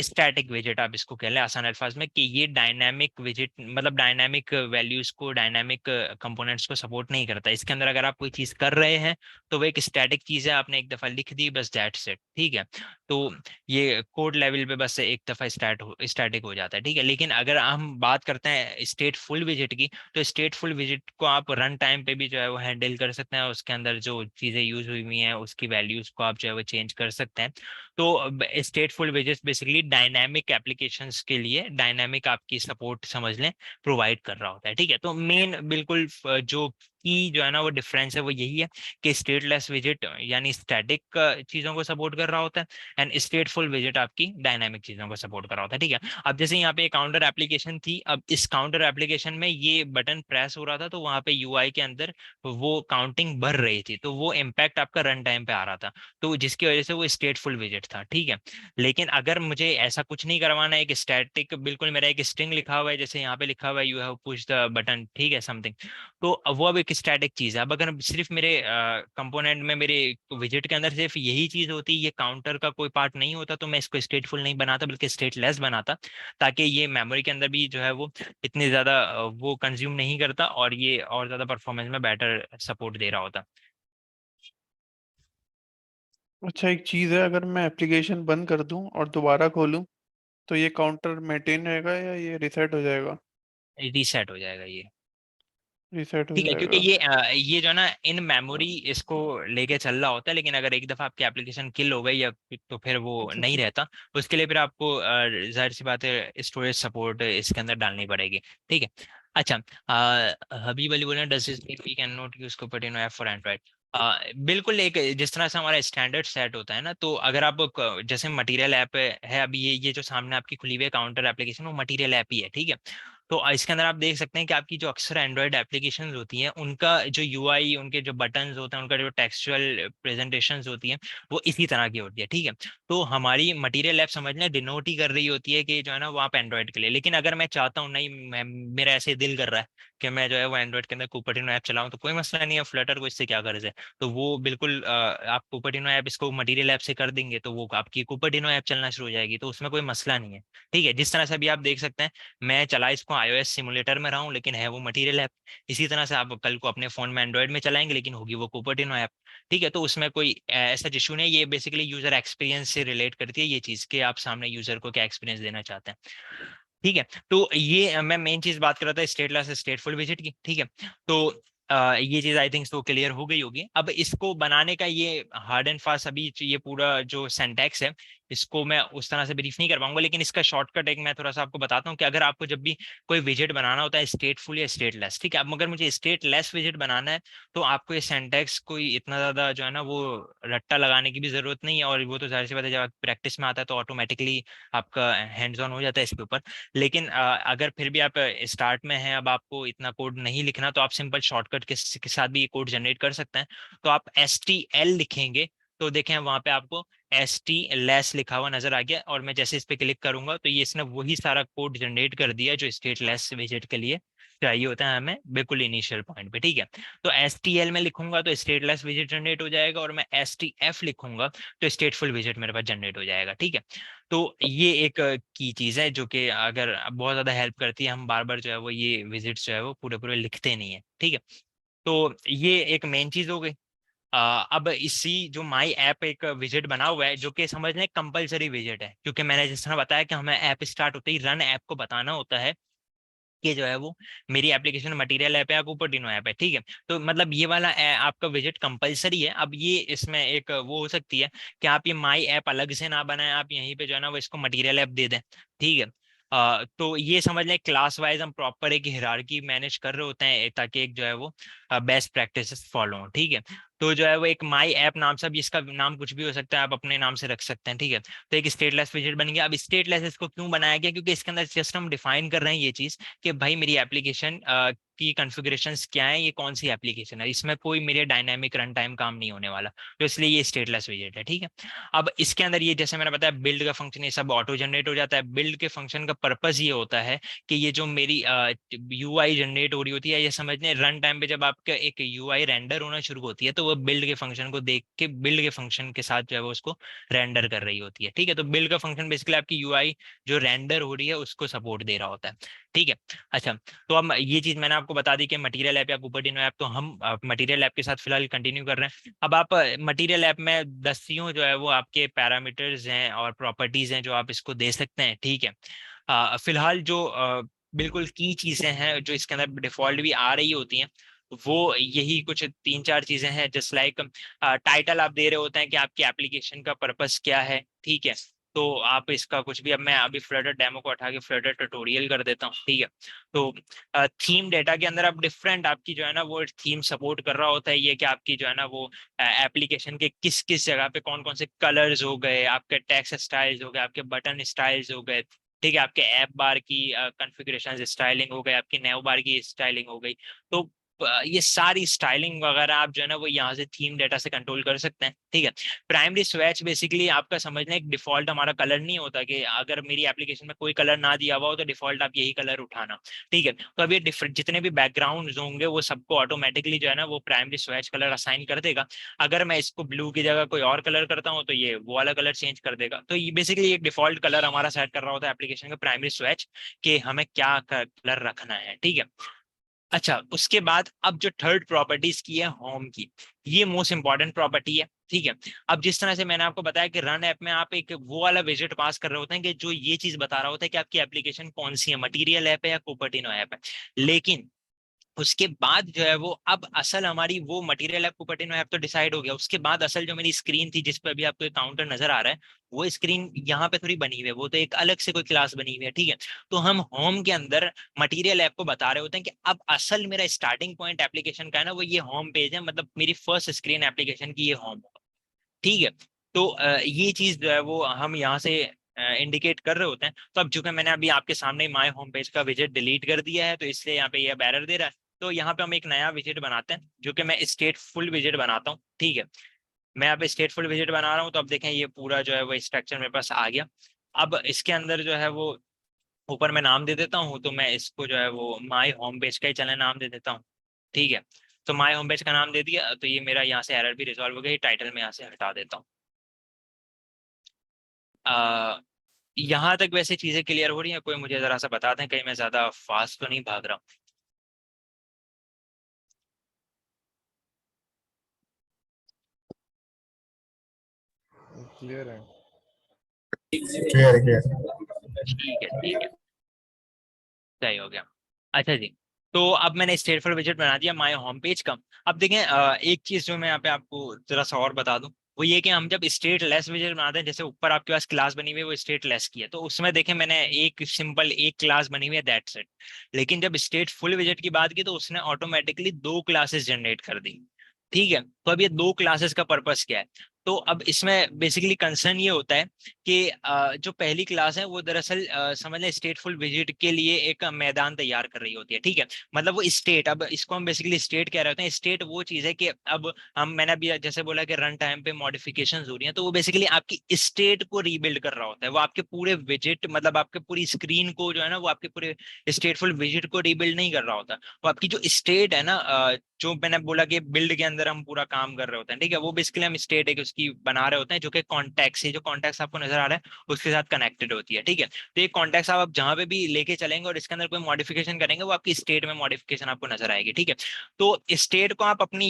Speaker 1: स्टैटिक विजिट आप इसको कह लें आसान अल्फाज में, कि ये डायनामिक विजिट मतलब डायनामिक वैल्यूज को, डायनामिक कंपोनेंट्स को सपोर्ट नहीं करता। इसके अंदर अगर आप कोई चीज कर रहे हैं तो वो एक स्टैटिक चीज है, आपने एक दफा लिख दी बस, दैट्स इट, ठीक है। तो ये कोड लेवल पे बस एक दफा स्टैटिक हो जाता है, ठीक है। लेकिन अगर हम बात करते हैं स्टेटफुल विजिट की, तो स्टेटफुल विजिट को आप रन टाइम पे भी जो है वो हैंडल कर सकते हैं, उसके अंदर जो चीजें यूज हुई हुई हैं उसकी वैल्यूज को आप जो है वो चेंज कर सकते हैं। तो स्टेटफुल वेजेस बेसिकली डायनामिक एप्लीकेशंस के लिए डायनामिक आपकी सपोर्ट समझ लें प्रोवाइड कर रहा होता है, ठीक है। तो मेन बिल्कुल जो की जो है ना वो डिफरेंस है वो यही है कि स्टेटलेस विजिट यानी स्टैटिक चीजों को सपोर्ट कर रहा होता है, एंड स्टेटफुल विजिट आपकी डायनामिक चीजों को सपोर्ट कर रहा होता है, ठीक है। अब जैसे यहाँ पे काउंटर एप्लीकेशन थी, अब इस काउंटर एप्लीकेशन में ये बटन प्रेस हो रहा था तो वहां पे यूआई के अंदर वो काउंटिंग बढ़ रही थी, तो वो इम्पैक्ट आपका रन टाइम पे आ रहा था, तो जिसकी वजह से वो स्टेटफुल विजिट था, ठीक है। लेकिन अगर मुझे ऐसा कुछ नहीं करवाना है, एक स्टैटिक बिल्कुल मेरा एक स्ट्रिंग लिखा हुआ है, जैसे यहाँ पे लिखा हुआ है you have push the button, ठीक है, समथिंग, तो अब वो अब एक स्टैटिक चीज है। अब अगर सिर्फ मेरे कंपोनेंट में मेरे विजिट के अंदर सिर्फ यही चीज होती, ये काउंटर का कोई पार्ट नहीं होता, तो मैं इसको स्टेटफुल नहीं बनाता बल्कि स्टेटलेस बनाता, ताकि ये मेमोरी के अंदर भी जो है वो इतनी ज्यादा वो कंज्यूम नहीं करता और ये और ज्यादा परफॉर्मेंस में बेटर सपोर्ट दे रहा होता।
Speaker 2: अच्छा, एक चीज़ है, अगर मैं एप्लीकेशन बंद कर दूं और दोबारा खोलूं तो ये काउंटर मेंटेन रहेगा या ये रिसेट हो जाएगा?
Speaker 1: रीसेट हो जाएगा ये,
Speaker 2: रिसेट हो
Speaker 1: ठीक है, क्योंकि
Speaker 2: जाएगा।
Speaker 1: ये जो है ना इन मेमोरी इसको लेके चल रहा होता है। लेकिन अगर एक दफा आपकी एप्लीकेशन किल हो गई या तो फिर वो
Speaker 2: अच्छा
Speaker 1: नहीं
Speaker 2: अच्छा।
Speaker 1: रहता। उसके लिए फिर आपको जाहिर सी बात है स्टोरेज सपोर्ट इसके अंदर डालनी पड़ेगी, ठीक है। अच्छा, हबीब अली बोले does this mean we can not use Cupertino app for Android? बिल्कुल, एक जिस तरह से हमारा स्टैंडर्ड सेट होता है ना, तो अगर आप जैसे मटेरियल ऐप है, अभी ये जो सामने आपकी खुली हुई है काउंटर एप्लीकेशन वो मटेरियल ऐप ही है, ठीक है। तो इसके अंदर आप देख सकते हैं कि आपकी जो अक्सर एंड्रॉयड एप्लीकेशंस होती हैं उनका जो यूआई, उनके जो बटन्स होते हैं, उनका जो टेक्सचुअल प्रेजेंटेशंस होती हैं वो इसी तरह की होती है, ठीक है। तो हमारी मटेरियल ऐप समझ लें डिनोट ही कर रही होती है कि जो है ना वो आप एंड्रॉयड के लिए। लेकिन अगर मैं चाहता हूँ नहीं, मेरा ऐसे दिल कर रहा है कि मैं जो है वो एंड्रॉयड के अंदर कुपर्टिनो ऐप चलाऊं, तो कोई मसला नहीं है, फ्लटर को इससे क्या गर्ज है। तो वो बिल्कुल आप कुपर्टिनो ऐप इसको मटेरियल ऐप से कर देंगे तो वो आपकी कुपर्टिनो ऐप चलना शुरू हो जाएगी, तो उसमें कोई मसला नहीं है, ठीक है। जिस तरह से अभी आप देख सकते हैं मैं चला इसको आईओएस सिमुलेटर में रहा हूँ लेकिन है वो मटेरियल ऐप। इसी तरह से आप कल को अपने फोन में एंड्रॉयड में चलाएंगे लेकिन होगी वो कुपर्टिनो ऐप, ठीक है। तो उसमें कोई ऐसा इशू नहीं, ये बेसिकली यूजर एक्सपीरियंस से रिलेट करती है ये चीज कि आप सामने यूजर को क्या एक्सपीरियंस देना चाहते हैं। ठीक है। तो ये मैं मेन चीज बात कर रहा था स्टेटलेस स्टेटफुल विजिट की। ठीक है। तो ये चीज आई थिंक तो क्लियर हो गई होगी। अब इसको बनाने का ये हार्ड एंड फास्ट अभी ये पूरा जो सिंटैक्स है इसको मैं उस तरह से ब्रीफ नहीं कर पाऊंगा, लेकिन इसका शॉर्टकट एक मैं थोड़ा सा आपको बताता हूँ कि अगर आपको जब भी कोई विजिट बनाना होता है स्टेटफुल या स्टेटलेस, ठीक है, अब मगर मुझे स्टेटलेस विजिट बनाना है तो आपको ये सिंटैक्स कोई इतना ज्यादा जो है ना वो रट्टा लगाने की भी जरूरत नहीं है, और वो तो जाहिर सी बात है जब आप प्रैक्टिस में आता है तो ऑटोमेटिकली आपका हैंड्स ऑन हो जाता है इसके ऊपर। लेकिन अगर फिर भी आप स्टार्ट में हैं, अब आपको इतना कोड नहीं लिखना, तो आप सिंपल शॉर्टकट के साथ भी ये कोड जनरेट कर सकते हैं। तो आप STL लिखेंगे तो देखें वहां पे आपको ST लेस लिखा हुआ नजर आ गया, और मैं जैसे इस पे क्लिक करूंगा तो ये इसने वही सारा कोड जनरेट कर दिया जो स्टेट लेस विजिट के लिए चाहिए होता है हमें बिल्कुल इनिशियल पॉइंट पे। ठीक है। तो STL में लिखूंगा तो स्टेटलेस विजिट जनरेट हो जाएगा, और मैं STF लिखूंगा तो स्टेटफुल विजिट मेरे पास जनरेट हो जाएगा। ठीक है। तो ये एक की चीज है जो कि अगर बहुत ज्यादा हेल्प करती है, हम बार बार जो है वो ये विजिट्स जो है वो पूरे पूरे लिखते नहीं है। ठीक है। तो ये एक मेन चीज हो गई। अब इसी जो माई ऐप एक विजिट बना हुआ है जो कि समझ लें कंपलसरी विजिट है, क्योंकि मैंने जिस तरह बताया कि हमें ऐप स्टार्ट होते ही रन ऐप को बताना होता है कि जो है वो मेरी एप्लीकेशन मटेरियल ऐप है या कुपर्टिनो ऐप है। ठीक है। तो मतलब ये वाला आपका विजिट कंपलसरी है। अब ये इसमें एक वो हो सकती है कि आप ये माई ऐप अलग से ना बनाएं, आप यहीं पे जो है ना वो इसको मटेरियल ऐप दे दें। ठीक है। तो ये समझ लें क्लास वाइज हम प्रॉपर एक हिरार्की मैनेज कर रहे होते हैं ताकि एक जो है वो बेस्ट प्रैक्टिसेस फॉलो हो। ठीक है। तो जो है वो एक माई ऐप नाम से, अब इसका नाम कुछ भी हो सकता है, आप अपने नाम से रख सकते हैं। ठीक है। तो एक स्टेटलेस विजिट बन गया। अब स्टेटलेस इसको क्यों बनाया गया, क्योंकि इसके अंदर जस्ट हम डिफाइन कर रहे हैं ये चीज कि भाई मेरी एप्लीकेशन की कॉन्फ़िगरेशंस क्या है, ये कौन सी एप्लीकेशन है, इसमें कोई मेरे डायनामिक रन टाइम काम नहीं होने वाला, तो इसलिए ये स्टेटलेस विजेट है। ठीक है। अब इसके अंदर ये जैसे मैंने बताया बिल्ड का फंक्शन ये सब ऑटो जनरेट हो जाता है। बिल्ड के फंक्शन का पर्पस ये होता है कि ये जो मेरी UI जनरेट हो रही होती है, ये समझने रन टाइम पे जब आपका एक UI रेंडर होना शुरू होती है तो वो बिल्ड के फंक्शन को देख के बिल्ड के फंक्शन के साथ जो है वो उसको रेंडर कर रही होती है। ठीक है। तो बिल्ड का फंक्शन बेसिकली आपकी UI जो रेंडर हो रही है उसको सपोर्ट दे रहा होता है। ठीक है। अच्छा। तो अब ये चीज मैंने आपको बता दी कि मटेरियल ऐप या कुपर्टिनो ऐप, तो हम मटेरियल ऐप के साथ फिलहाल कंटिन्यू कर रहे हैं। अब आप मटेरियल ऐप में दस्तियों जो है वो आपके पैरामीटर्स हैं और प्रॉपर्टीज हैं जो आप इसको दे सकते हैं। ठीक है। फिलहाल जो बिल्कुल की चीजें हैं जो इसके अंदर डिफॉल्ट भी आ रही होती हैं वो यही कुछ तीन चार चीजें हैं। जस्ट लाइक टाइटल आप दे रहे होते हैं कि आपकी एप्लीकेशन का पर्पस क्या है। ठीक है। तो आप इसका कुछ भी, अब मैं अभी फ्लटर डेमो को उठा के फ्लटर ट्यूटोरियल कर देता हूँ। ठीक है। तो थीम डेटा के अंदर आप डिफरेंट आपकी जो है ना वो थीम सपोर्ट कर रहा होता है, ये कि आपकी जो है ना वो एप्लीकेशन के किस किस जगह पे कौन कौन से कलर्स हो गए, आपके टेक्स्ट स्टाइल्स हो गए, आपके बटन स्टाइल्स हो गए। ठीक है। आपके ऐप बार की कॉन्फ़िगरेशन स्टाइलिंग हो गई, आपकी नेव बार की स्टाइलिंग हो गई। तो ये सारी स्टाइलिंग वगैरह आप जो है ना वो यहाँ से थीम डेटा से कंट्रोल कर सकते हैं। ठीक है। प्राइमरी स्वेच बेसिकली आपका समझना एक डिफॉल्ट हमारा कलर नहीं होता कि अगर मेरी एप्लीकेशन में कोई कलर ना दिया हुआ हो तो डिफॉल्ट आप यही कलर उठाना। ठीक है। तो अब ये डिफरेंट जितने भी बैकग्राउंड होंगे वो सबको ऑटोमेटिकली जो है ना वो प्राइमरी स्वेच कलर असाइन कर देगा। अगर मैं इसको ब्लू की जगह कोई और कलर करता हूँ तो ये वो वाला कलर चेंज कर देगा। तो ये बेसिकली एक डिफॉल्ट कलर हमारा सेट कर रहा होता है एप्लीकेशन का प्राइमरी स्वेच कि हमें क्या कलर रखना है। ठीक है। अच्छा। उसके बाद अब जो थर्ड प्रॉपर्टीज की है होम की, ये मोस्ट इंपॉर्टेंट प्रॉपर्टी है। ठीक है। अब जिस तरह से मैंने आपको बताया कि रन ऐप में आप एक वो वाला विजिट पास कर रहे होते हैं कि जो ये चीज बता रहा होता है कि आपकी एप्लीकेशन कौन सी है, मटीरियल ऐप है या कुपर्टिनो ऐप है। लेकिन उसके बाद जो है वो अब असल हमारी वो मटेरियल ऐप कुपर्टिनो ऐप तो डिसाइड हो गया, उसके बाद असल जो मेरी स्क्रीन थी जिस पे अभी आपको काउंटर नजर आ रहा है वो स्क्रीन यहाँ पे थोड़ी बनी हुई है, वो तो एक अलग से कोई क्लास बनी हुई है। ठीक है। तो हम होम के अंदर मटेरियल ऐप को बता रहे होते हैं कि अब असल मेरा स्टार्टिंग पॉइंट एप्लीकेशन का है ना वो ये होम पेज है, मतलब मेरी फर्स्ट स्क्रीन एप्लीकेशन की ये होम। ठीक है। तो ये चीज जो है वो हम यहाँ से इंडिकेट कर रहे होते हैं। तो अब चूंकि मैंने अभी आपके सामने माय होम पेज का विजिट डिलीट कर दिया है तो इसलिए यहाँ पे ये एरर दे रहा है। तो यहाँ पे हम एक नया विजिट बनाते हैं जो कि मैं स्टेटफुल विजिट बनाता हूँ। ठीक है। मैं यहाँ पे स्टेटफुल विजिट बना रहा हूँ तो अब देखें ये पूरा जो है वो स्ट्रक्चर मेरे पास आ गया। अब इसके अंदर जो है वो ऊपर मैं नाम दे देता हूँ, तो मैं इसको जो है वो माय होम पेज का ही चले नाम दे देता हूँ। ठीक है। तो माय होम पेज का नाम दे दिया तो ये मेरा यहाँ से एरर भी रिजॉल्व हो गया, टाइटल में यहाँ से हटा देता हूँ। यहाँ तक वैसे चीजें क्लियर हो रही हैं? कोई मुझे जरा सा बता दें कहीं मैं ज्यादा फास्ट तो नहीं भाग रहा हूँ।
Speaker 2: क्लियर है।
Speaker 3: Clear clear.
Speaker 1: ठीक है। ठीक है। सही हो गया। अच्छा जी, तो अब मैंने स्टेट फॉर विजिट बना दिया माय होम पेज का। अब देखें एक चीज जो मैं यहाँ पे आपको जरा सा और बता दूं, वो ये कि हम जब स्टेट लेस विजिट बनाते हैं, जैसे ऊपर आपके पास क्लास बनी हुई है वो स्टेट लेस की है, तो उसमें देखें मैंने एक सिंपल एक क्लास बनी हुई है, दैट्स इट। लेकिन जब स्टेट फुल विजिट की बात की तो उसने ऑटोमेटिकली दो क्लासेस जनरेट कर दी। ठीक है, तो अब ये दो क्लासेस का पर्पस क्या है? तो अब इसमें बेसिकली कंसर्न ये होता है कि जो पहली क्लास है वो दरअसल समझ लें स्टेटफुल विजिट के लिए एक मैदान तैयार कर रही होती है। ठीक है, मतलब वो स्टेट, अब इसको हम बेसिकली स्टेट कह रहे होते हैं। स्टेट वो चीज है कि अब हम, मैंने अभी जैसे बोला कि रन टाइम पे मॉडिफिकेशन हो रही है, तो वो बेसिकली आपकी स्टेट को रीबिल्ड कर रहा होता है। वो आपके पूरे विजिट, मतलब आपके पूरी स्क्रीन को जो है ना, वो आपके पूरे स्टेटफुल विजिट को रीबिल्ड नहीं कर रहा होता। वो आपकी जो स्टेट है ना, जो मैंने बोला कि बिल्ड के अंदर हम पूरा काम कर रहे होते हैं, ठीक है, वो बेसिकली हम स्टेट एक उसकी बना रहे होते हैं, जो कि कॉन्टेक्ट है, जो कॉन्टेक्ट आपको नजर आ रहा है उसके साथ कनेक्टेड होती है। ठीक है, तो ये कॉन्टेक्ट आप जहां पे भी लेके चलेंगे और इसके अंदर कोई मॉडिफिकेशन करेंगे, वो आपकी स्टेट में मॉडिफिकेशन आपको नजर आएगी। ठीक है, तो स्टेट को आप अपनी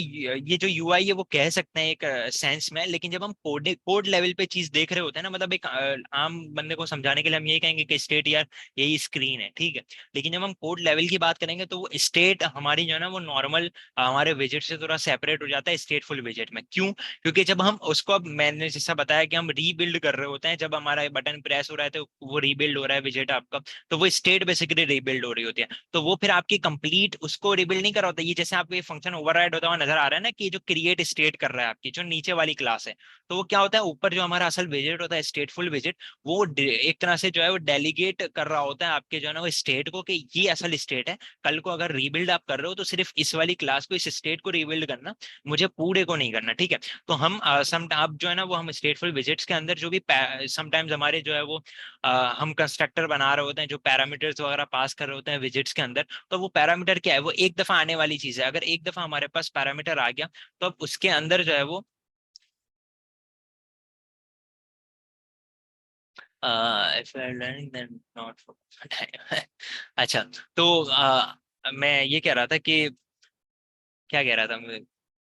Speaker 1: ये जो यूआई है वो कह सकते हैं एक सेंस में, लेकिन जब हम कोड कोड लेवल पे चीज देख रहे होते हैं ना, मतलब एक आम बंदे को समझाने के लिए हम ये कहेंगे कि स्टेट यार यही स्क्रीन है। ठीक है, लेकिन जब हम कोड लेवल की बात करेंगे तो वो स्टेट हमारी जो है ना वो नॉर्मल हमारे विजिट से थोड़ा सेपरेट हो जाता है स्टेटफुल विजिट में। क्यों? क्योंकि जब हम उसको, अब मैंने जैसा बताया कि हम रीबिल्ड कर रहे होते हैं, जब हमारा बटन प्रेस हो रहा है तो वो रीबिल्ड हो रहा है विजिट आपका, तो वो स्टेट बेसिकली रीबिल्ड हो रही होती है। तो वो फिर आपकी कंप्लीट उसको रिबिल्ड नहीं कर रहा होता। ये जैसे आपको ये फंक्शन ओवरराइड होता हुआ नजर आ रहा है ना, कि जो क्रिएट स्टेट कर रहा है आपकी जो नीचे वाली क्लास है, तो वो क्या होता है, ऊपर जो हमारा असल विजिट होता है स्टेटफुल विजिट, वो एक तरह से जो है वो डेलीगेट कर रहा होता है आपके जो है ना वो स्टेट को, कि ये असल स्टेट है। कल को अगर रीबिल्ड आप कर रहे हो तो सिर्फ इस वाली क्लास को, इस स्टेट को रीबिल्ड करना, मुझे पूरे को नहीं करना। ठीक है, तो हम सम अब जो है ना वो हम स्टेटफुल विजिट्स के अंदर जो भी समटाइम्स हमारे जो है वो हम कंस्ट्रक्टर बना रहे होते हैं, जो पैरामीटर्स वगैरह पास कर रहे होते हैं विजिट्स के अंदर, तो वो पैरामीटर क्या है, वो एक दफा आने वाली चीज है। अगर एक दफा हमारे पास पैरामीटर आ गया तो अब उसके अंदर जो है वो if we are learning then not for अच्छा, तो मैं ये कह रहा था कि, क्या कह रहा था मैं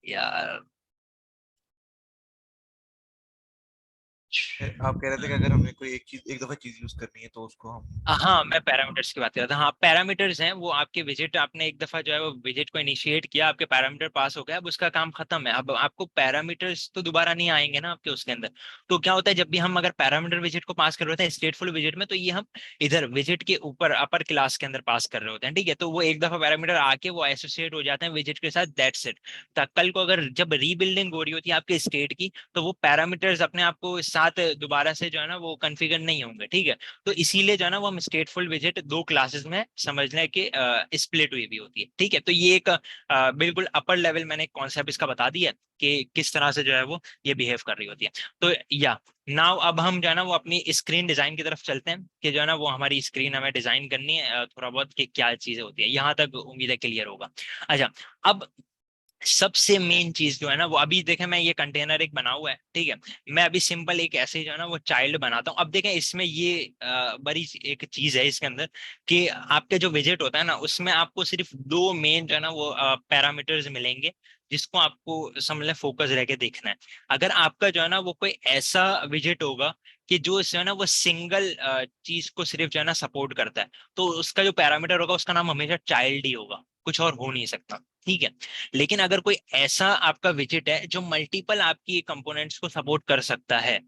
Speaker 1: यार?
Speaker 3: आप कह रहे थे कि अगर हमें कोई एक चीज एक दफा चीज यूज करनी है तो उसको हम
Speaker 1: हाँ, मैं पैरामीटर्स की बात कर रहा था। हाँ, पैरामीटर्स हैं वो आपके विजिट, आपने एक दफा जो है वो विजिट को इनिशिएट किया, आपके पैरामीटर पास हो गया, अब उसका काम खत्म है। अब आपको पैरामीटर्स तो दोबारा नहीं आएंगे ना आपके उसके अंदर। तो क्या होता है, जब भी हम अगर पैरामीटर विजिट को पास कर रहे होते हैं स्टेटफुल विजिट में, तो ये हम इधर विजिट के ऊपर अपर क्लास के अंदर पास कर रहे होते हैं। ठीक है, तो वो एक दफा पैरामीटर आके वो एसोसिएट हो जाते हैं विजिट के साथ, दैट्स इट। कल को अगर जब रीबिल्डिंग हो रही होती है आपके स्टेट की, तो वो पैरामीटर्स अपने आप को साथ दोबारा से जो है ना वो कन्फिगर नहीं होंगे। ठीक है, तो इसीलिए जो है ना वो हम स्टेटफुल विजिट दो क्लासेस में समझ लें कि स्प्लिट हुई भी होती है। ठीक है, तो ये एक बिल्कुल अपर लेवल मैंने कॉन्सेप्ट इसका बता दिया कि किस तरह से जो है वो ये बिहेव कर रही होती है। तो या नाउ अब हम जो है ना वो अपनी स्क्रीन डिजाइन की तरफ चलते हैं, कि जो है ना वो हमारी स्क्रीन हमें डिजाइन करनी है थोड़ा बहुत, कि क्या चीजें होती है। यहाँ तक उम्मीद है क्लियर होगा। अच्छा, अब सबसे मेन चीज जो है ना वो, अभी देखें मैं ये कंटेनर एक बना हुआ है। ठीक है, मैं अभी सिंपल एक ऐसे जो है ना वो चाइल्ड बनाता हूँ। अब देखें इसमें ये बड़ी एक चीज है इसके अंदर, कि आपके जो विजिट होता है ना उसमें आपको सिर्फ दो मेन जो है ना वो पैरामीटर्स मिलेंगे, जिसको आपको समझ लें फोकस रह के देखना है। अगर आपका जो है ना वो कोई ऐसा विजिट होगा कि जो जो है ना वो सिंगल चीज को सिर्फ जो है ना सपोर्ट करता है, तो उसका जो पैरामीटर होगा उसका नाम हमेशा चाइल्ड ही होगा, कुछ और हो नहीं सकता। ठीक है, लेकिन अगर कोई ऐसा आपका विजिट है जो मल्टीपल आपकी कंपोनेंट्स को सपोर्ट कर सकता है,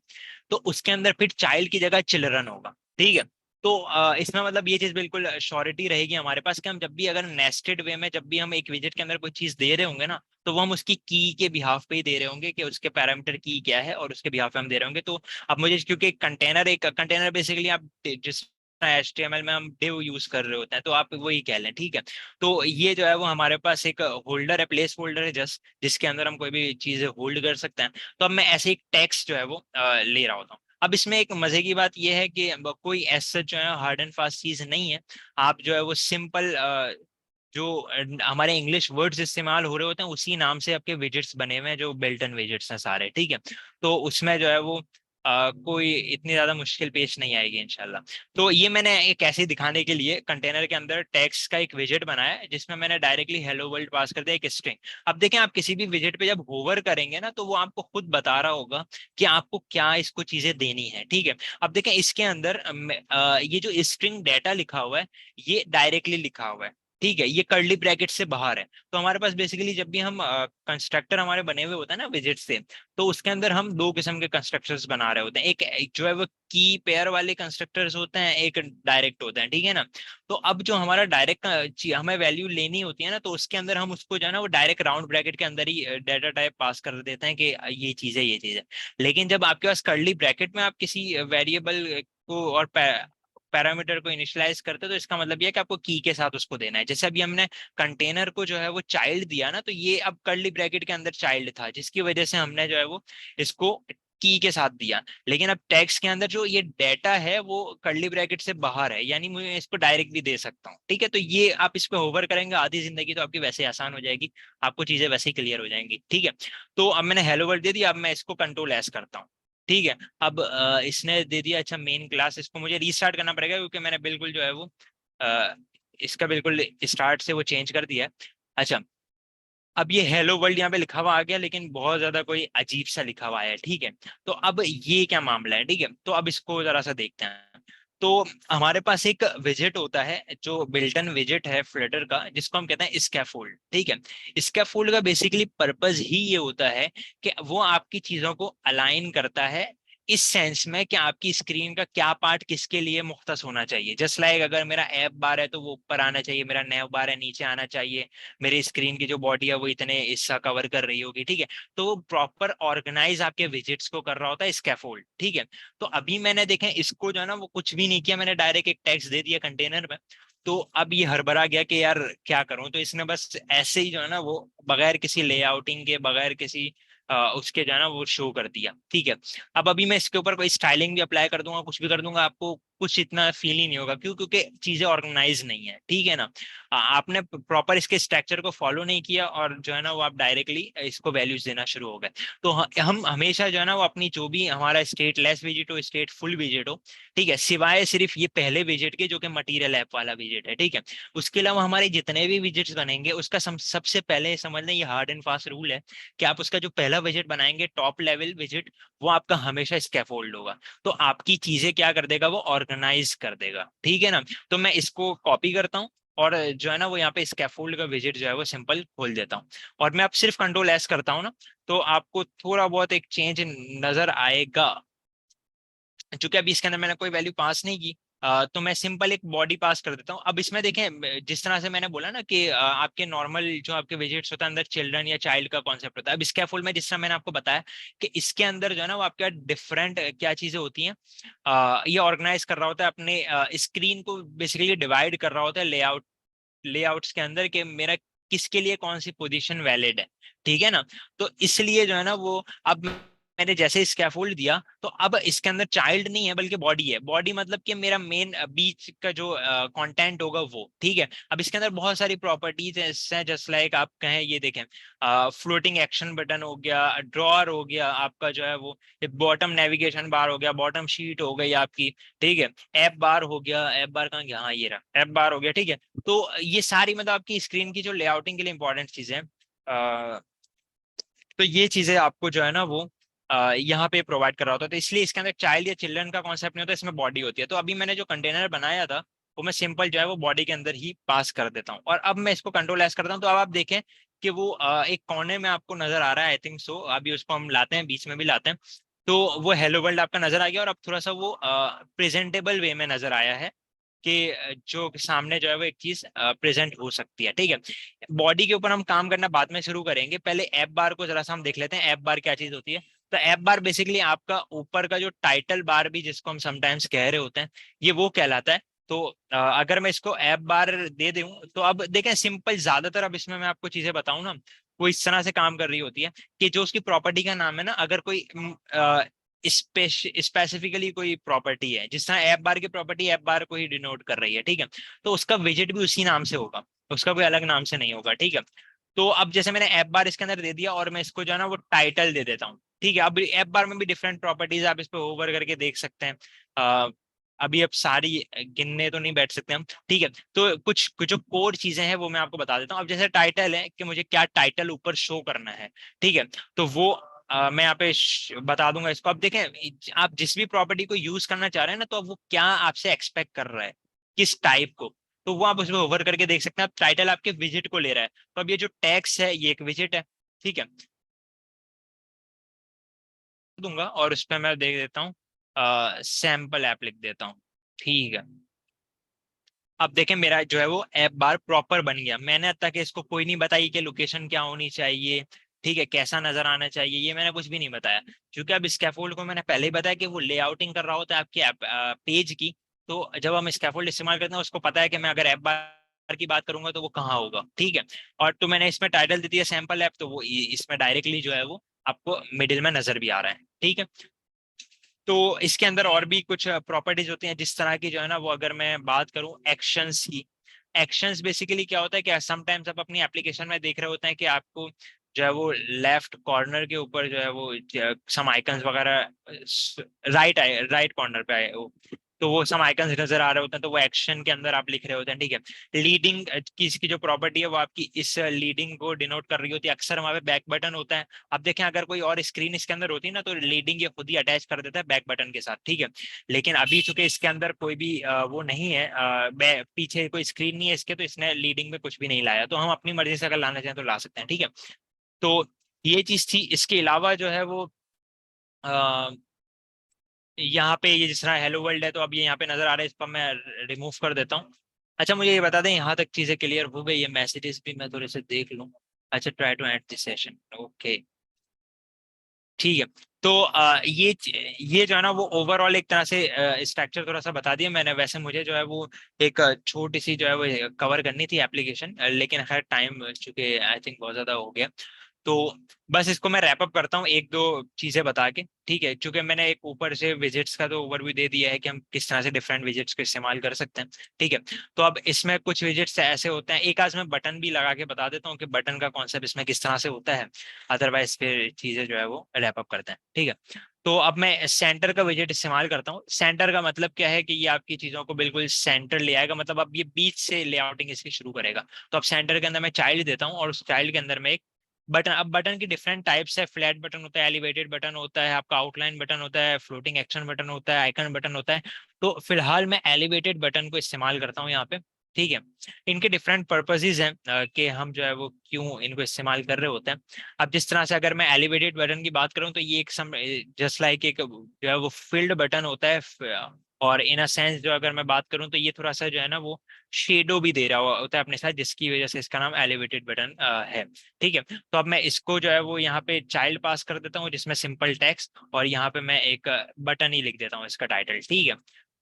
Speaker 1: तो उसके अंदर फिर चाइल्ड की जगह चिल्ड्रन होगा। ठीक है, तो इसमें मतलब ये चीज बिल्कुल श्योरिटी रहेगी हमारे पास कि हम जब भी अगर नेस्टेड वे में जब भी हम एक विजिट के अंदर कोई चीज दे रहे होंगे ना, तो वो हम उसकी की के बिहाफ पे ही दे रहे होंगे, कि उसके पैरामीटर की क्या है और उसके बिहाफ पे हम दे रहे होंगे। तो अब मुझे, क्योंकि एक कंटेनर बेसिकली आप जिस HTML में हम डिव यूज कर रहे होते हैं, तो आप वही कह लें। ठीक है, तो ये जो है वो हमारे पास एक होल्डर है, प्लेस होल्डर है जस्ट, जिसके अंदर हम कोई भी चीज होल्ड कर सकते हैं। तो अब मैं ऐसे एक टेक्स्ट जो है वो ले रहा होता हूँ। अब इसमें एक मजे की बात यह है कि कोई ऐसा जो है हार्ड एंड फास्ट चीज नहीं है। आप जो है वो सिंपल जो हमारे इंग्लिश वर्ड्स इस्तेमाल हो रहे होते हैं उसी नाम से आपके विजिट्स बने हुए हैं, जो बिल्ट इन विजिट्स हैं सारे। ठीक है, तो उसमें जो है वो कोई इतनी ज्यादा मुश्किल पेश नहीं आएगी इंशाल्लाह। तो ये मैंने एक ऐसे दिखाने के लिए कंटेनर के अंदर टेक्स्ट का एक विजेट बनाया है, जिसमें मैंने डायरेक्टली हेलो वर्ल्ड पास कर दिया एक स्ट्रिंग। अब देखें, आप किसी भी विजेट पे जब होवर करेंगे ना, तो वो आपको खुद बता रहा होगा कि आपको क्या इसको चीजें देनी है, ठीक है। अब देखें इसके अंदर ये जो स्ट्रिंग डेटा लिखा हुआ है, ये डायरेक्टली लिखा हुआ है, ठीक है, ये कर्ली ब्रैकेट से बाहर है। तो हमारे पास बेसिकली जब भी हम कंस्ट्रक्टर हमारे बने हुए होता है ना विजेट से, तो उसके अंदर हम दो किस्म के कंस्ट्रक्टर्स बना रहे होते हैं। एक जो है वो की पेयर वाले कंस्ट्रक्टर्स होते हैं, एक डायरेक्ट होते हैं, ठीक है ना। तो अब जो हमारा डायरेक्ट हमें वैल्यू लेनी होती है ना, तो उसके अंदर हम उसको जो है ना वो डायरेक्ट राउंड ब्रैकेट के अंदर ही डाटा टाइप पास कर देते हैं कि ये चीज है, ये चीज है। लेकिन जब आपके पास कर्ली ब्रैकेट में आप किसी वेरिएबल को और पैरामीटर को इनिशियलाइज करते हो, तो इसका मतलब ये है कि आपको की के साथ उसको देना है। जैसे अभी हमने कंटेनर को जो है वो चाइल्ड दिया ना, तो ये अब कर्ली ब्रैकेट के अंदर चाइल्ड था, जिसकी वजह से हमने जो है वो इसको की के साथ दिया। लेकिन अब टेक्स्ट के अंदर जो ये डेटा है वो कर्ली ब्रैकेट से बाहर है, यानी मैं इसको डायरेक्ट भी दे सकता हूँ, ठीक है। तो ये आप इस पे होवर करेंगे, आधी जिंदगी तो आपकी वैसे आसान हो जाएगी, आपको चीजें वैसे ही क्लियर हो जाएंगी, ठीक है। तो अब मैंने हेलो वर्ल्ड दे दिया, अब मैं इसको कंट्रोल एस करता हूँ, ठीक है। अब इसने दे दिया, अच्छा मेन क्लास, इसको मुझे रीस्टार्ट करना पड़ेगा क्योंकि मैंने बिल्कुल जो है वो इसका बिल्कुल स्टार्ट से वो चेंज कर दिया है। अच्छा, अब ये हेलो वर्ल्ड यहाँ पे लिखा हुआ आ गया, लेकिन बहुत ज्यादा कोई अजीब सा लिखा हुआ है, ठीक है। तो अब ये क्या मामला है, ठीक है, तो अब इसको जरा सा देखते हैं। तो हमारे पास एक विजेट होता है जो बिल्टन विजेट है फ्लटर का, जिसको हम कहते हैं स्कैफोल्ड, ठीक है। स्कैफोल्ड का बेसिकली पर्पस ही ये होता है कि वो आपकी चीजों को अलाइन करता है, इस सेंस में कि आपकी स्क्रीन का क्या पार्ट किसके लिए मुख्तस होना चाहिए। जस्ट लाइक अगर मेरा ऐप बार है तो वो ऊपर आना चाहिए, मेरा नैव बार है नीचे आना चाहिए, मेरी स्क्रीन की जो बॉडी है वो इतने हिस्सा कवर कर रही होगी, ठीक है। तो वो प्रॉपर ऑर्गेनाइज आपके विजिट्स को कर रहा होता है स्कैफोल्ड, ठीक है। तो अभी मैंने देखें इसको जो है ना वो कुछ भी नहीं किया, मैंने डायरेक्ट एक टेक्स्ट दे दिया कंटेनर में। तो अब ये हड़बड़ा गया कि यार क्या करूं, तो इसने बस ऐसे ही जो है ना वो बगैर किसी लेआउटिंग के, बगैर किसी उसके जो है ना वो शो कर दिया, ठीक है। अब अभी मैं इसके ऊपर कोई स्टाइलिंग भी अप्लाई कर दूंगा, कुछ भी कर दूंगा, आपको कुछ इतना फील ही नहीं होगा, क्यों, क्योंकि चीजें ऑर्गेनाइज नहीं है, ठीक है ना। आपने प्रॉपर इसके स्ट्रक्चर को फॉलो नहीं किया और जो है ना वो आप डायरेक्टली इसको वैल्यूज देना शुरू हो गए। तो हम हमेशा जो है ना वो अपनी जो भी हमारा स्टेट लेस विजिट हो, स्टेट फुल विजिट हो, ठीक है, सिवाय सिर्फ ये पहले विजिट के जो कि मटीरियल ऐप वाला विजिट है, ठीक है। उसके अलावा हमारे जितने भी विजिट्स बनेंगे उसका सबसे पहले समझ लें, ये हार्ड एंड फास्ट रूल है कि आप उसका जो पहला विजिट बनाएंगे टॉप लेवल विजिट, वो आपका हमेशा स्कैफोल्ड होगा। तो आपकी चीजें क्या कर देगा, वो ऑर्गेनाइज कर देगा, ठीक है ना। तो मैं इसको कॉपी करता हूँ और जो है ना वो यहाँ पे स्कैफोल्ड का विजिट जो है वो सिंपल खोल देता हूँ, और मैं अब सिर्फ कंट्रोल एस करता हूँ ना, तो आपको थोड़ा बहुत एक चेंज नजर आएगा। चूंकि अभी इसके अंदर मैंने कोई वैल्यू पास नहीं की, तो मैं सिंपल एक बॉडी पास कर देता हूँ। अब इसमें देखें, जिस तरह से मैंने बोला ना कि आपके नॉर्मल जो आपके विजिट्स होता है अंदर चिल्ड्रन या चाइल्ड का कॉन्सेप्ट होता है, अब स्कैफोल्ड में जिस तरह मैंने आपको बताया कि इसके अंदर जो है ना वो आपके डिफरेंट क्या चीजें होती हैं, ये ऑर्गेनाइज कर रहा होता है अपने स्क्रीन को, बेसिकली डिवाइड कर रहा होता है लेआउट्स के अंदर कि मेरा किसके लिए कौन सी पोजीशन वैलिड है, ठीक है ना। तो इसलिए जो है ना वो अब मैंने जैसे स्कैफोल्ड दिया, तो अब इसके अंदर चाइल्ड नहीं है बल्कि बॉडी है। बॉडी मतलब कि मेरा मेन बीच का जो कंटेंट होगा वो, ठीक है। अब इसके अंदर बहुत सारी प्रॉपर्टीज हैं, जस्ट लाइक आप कहें, ये देखें, फ्लोटिंग एक्शन बटन हो गया, ड्रॉअर हो गया आपका जो है वो, बॉटम नेविगेशन बार हो गया, बॉटम शीट हो गई आपकी, ठीक है। ऐप बार हो गया, ऐप बार कहाँ गया, हाँ ये रहा, ऐप बार हो गया, ठीक है। तो ये सारी मतलब आपकी स्क्रीन की जो लेआउटिंग के लिए इंपॉर्टेंट चीजें हैं, तो ये चीजें आपको जो है ना वो यहाँ पे प्रोवाइड कर रहा होता है। तो इसलिए इसके अंदर चाइल्ड या चिल्ड्रन का कॉन्सेप्ट नहीं होता, इसमें बॉडी होती है। तो अभी मैंने जो कंटेनर बनाया था वो मैं सिंपल जो है वो बॉडी के अंदर ही पास कर देता हूँ, और अब मैं इसको कंट्रोल एस करता हूँ। तो अब आप देखें कि वो एक कोने में आपको नजर आ रहा है, आई थिंक सो। अभी उसको हम लाते हैं, बीच में भी लाते हैं, तो वो हेलो वर्ल्ड आपका नजर आ गया, और अब थोड़ा सा वो प्रेजेंटेबल वे में नजर आया है कि जो सामने जो है वो एक चीज प्रेजेंट हो सकती है, ठीक है। बॉडी के ऊपर हम काम करना बाद में शुरू करेंगे, पहले ऐप बार को जरा सा हम देख लेते हैं, ऐप बार क्या चीज होती है। तो ऐप बार बेसिकली आपका ऊपर का जो टाइटल बार भी जिसको हम समटाइम्स कह रहे होते हैं, ये वो कहलाता है। तो अगर मैं इसको ऐप बार दे दूं, तो अब देखें सिंपल, ज्यादातर अब इसमें मैं आपको चीजें बताऊं ना, वो इस तरह से काम कर रही होती है कि जो उसकी प्रॉपर्टी का नाम है ना, अगर कोई स्पेसिफिकली कोई प्रॉपर्टी है, जिस तरह ऐप बार की प्रॉपर्टी ऐप बार को ही डिनोट कर रही है, ठीक है, तो उसका विजिट भी उसी नाम से होगा, उसका कोई अलग नाम से नहीं होगा, ठीक है। तो अब जैसे मैंने ऐप बार इसके अंदर दे दिया, और मैं इसको जो है ना वो टाइटल दे देता हूँ, ठीक है। अब ऐप बार में भी डिफरेंट प्रॉपर्टीज आप इस पे होवर करके देख सकते हैं। अभी अब सारी गिनने तो नहीं बैठ सकते हम, ठीक है। तो कुछ कुछ जो कोर चीजें हैं वो मैं आपको बता देता हूँ। अब जैसे टाइटल है कि मुझे क्या टाइटल ऊपर शो करना है, ठीक है। तो वो मैं यहाँ पे बता दूंगा इसको। अब देखें, आप जिस भी प्रॉपर्टी को यूज करना चाह रहे हैं ना, तो अब वो क्या आपसे एक्सपेक्ट कर रहा है, किस टाइप को, तो वो आप उसमें होवर करके देख सकते हैं। अब टाइटल आपके विजिट को ले रहा है, तो अब ये जो टैक्स है ये एक विजिट है, ठीक है। दूंगा और उस पर मैं देख देता हूँ सैम्पल ऐप लिख देता हूँ, ठीक है। अब देखें मेरा जो है वो ऐप बार प्रॉपर बन गया। मैंने अब तक इसको कोई नहीं बताई कि लोकेशन क्या होनी चाहिए, ठीक है, कैसा नजर आना चाहिए, ये मैंने कुछ भी नहीं बताया। क्योंकि अब स्कैफोल्ड को मैंने पहले ही बताया कि वो लेआउटिंग कर रहा होता है आपके ऐप पेज की। तो जब हम स्कैफोल्ड इस्तेमाल करते हैं उसको पता है कि मैं अगर ऐप बार की बात करूंगा तो वो कहाँ होगा, ठीक है। और तो मैंने इसमें टाइटल दे दिया सैंपल ऐप, तो वो इसमें डायरेक्टली जो है वो आपको मिडिल में नजर भी आ रहा है, ठीक है। तो इसके अंदर और भी कुछ प्रॉपर्टीज होती हैं जिस तरह की, जो है ना वो, अगर मैं बात करूं एक्शंस की। एक्शंस बेसिकली क्या होता है कि समटाइम्स आप अपनी एप्लीकेशन में देख रहे होते हैं कि आपको जो है वो लेफ्ट कॉर्नर के ऊपर जो है वो सम आइकन्स वगैरह राइट कॉर्नर पे आए वो, तो वो सम आइकन्स नजर आ रहे होते हैं, तो वो एक्शन के अंदर आप लिख रहे होते हैं, ठीक है। लीडिंग की इसकी जो प्रॉपर्टी है वो आपकी इस लीडिंग को डिनोट कर रही होती है। अक्सर वहां पे बैक बटन होता है। अब देखें अगर कोई और स्क्रीन इसके अंदर होती है ना, तो लीडिंग ये खुद ही अटैच कर देता है बैक बटन के साथ, ठीक है। लेकिन अभी चूंकि इसके अंदर कोई भी वो नहीं है, पीछे कोई स्क्रीन नहीं है इसके, तो इसने लीडिंग में कुछ भी नहीं लाया। तो हम अपनी मर्जी से अगर लाना चाहें तो ला सकते हैं, ठीक है। तो ये चीज थी। इसके अलावा जो है वो यहाँ पे ये जिस तरह हेलो वर्ल्ड है, तो अब ये यहाँ पे नजर आ रहा है, इस पर मैं रिमूव कर देता हूँ। अच्छा मुझे ये बता दें, यहाँ तक चीजें क्लियर हो गई? ये मैसेजेस भी मैं थोड़े से देख लूँ। अच्छा, try to and this session, okay, ठीक है। तो ये जो है ना वो ओवरऑल एक तरह से स्ट्रक्चर थोड़ा सा बता दिया मैंने। वैसे मुझे जो है वो एक छोटी सी जो है वो कवर करनी थी एप्लीकेशन, लेकिन खैर टाइम चूंकि आई थिंक बहुत ज्यादा हो गया, तो बस इसको मैं रैप अप करता हूँ एक दो चीजें बता के, ठीक है। क्योंकि मैंने एक ऊपर से विजिट्स का तो ओवरव्यू दे दिया है कि हम किस तरह से डिफरेंट विजिट्स को इस्तेमाल कर सकते हैं, ठीक है। तो अब इसमें कुछ विजिट्स ऐसे होते हैं, एक आज मैं बटन भी लगा के बता देता हूँ कि बटन का कॉन्सेप्ट इसमें किस तरह से होता है। अदरवाइज फिर चीजें जो है वो रैप अप करते हैं, ठीक है। तो अब मैं सेंटर का विजेट इस्तेमाल करता हूँ। सेंटर का मतलब क्या है कि ये आपकी चीजों को बिल्कुल सेंटर ले आएगा, मतलब अब ये बीच से लेआउटिंग इसकी शुरू करेगा। तो अब सेंटर के अंदर मैं चाइल्ड देता हूँ और उस चाइल्ड के अंदर मैं एक बटन। अब बटन की डिफरेंट टाइप्स है। फ्लैट बटन होता है, एलिवेटेड बटन होता है, आपका आउटलाइन बटन होता है, फ्लोटिंग एक्शन बटन होता है, आइकन बटन होता है। तो फिलहाल मैं एलिवेटेड बटन को इस्तेमाल करता हूँ यहाँ पे, ठीक है। इनके डिफरेंट पर्पसेस हैं कि हम जो है वो क्यों इनको इस्तेमाल कर रहे होते हैं। अब जिस तरह से अगर मैं एलिवेटेड बटन की बात करूं, तो ये एक जस्ट लाइक एक जो है वो फील्ड बटन होता है। और इन अ सेंस जो अगर मैं बात करूं, तो ये थोड़ा सा जो है ना वो शेडो भी दे रहा होता है अपने साथ, जिसकी वजह से इसका नाम एलिवेटेड बटन है, ठीक है। तो अब मैं इसको जो है वो यहाँ पे चाइल्ड पास कर देता हूँ जिसमें सिंपल टेक्स्ट, और यहाँ पे मैं एक बटन ही लिख देता हूँ इसका टाइटल, ठीक है।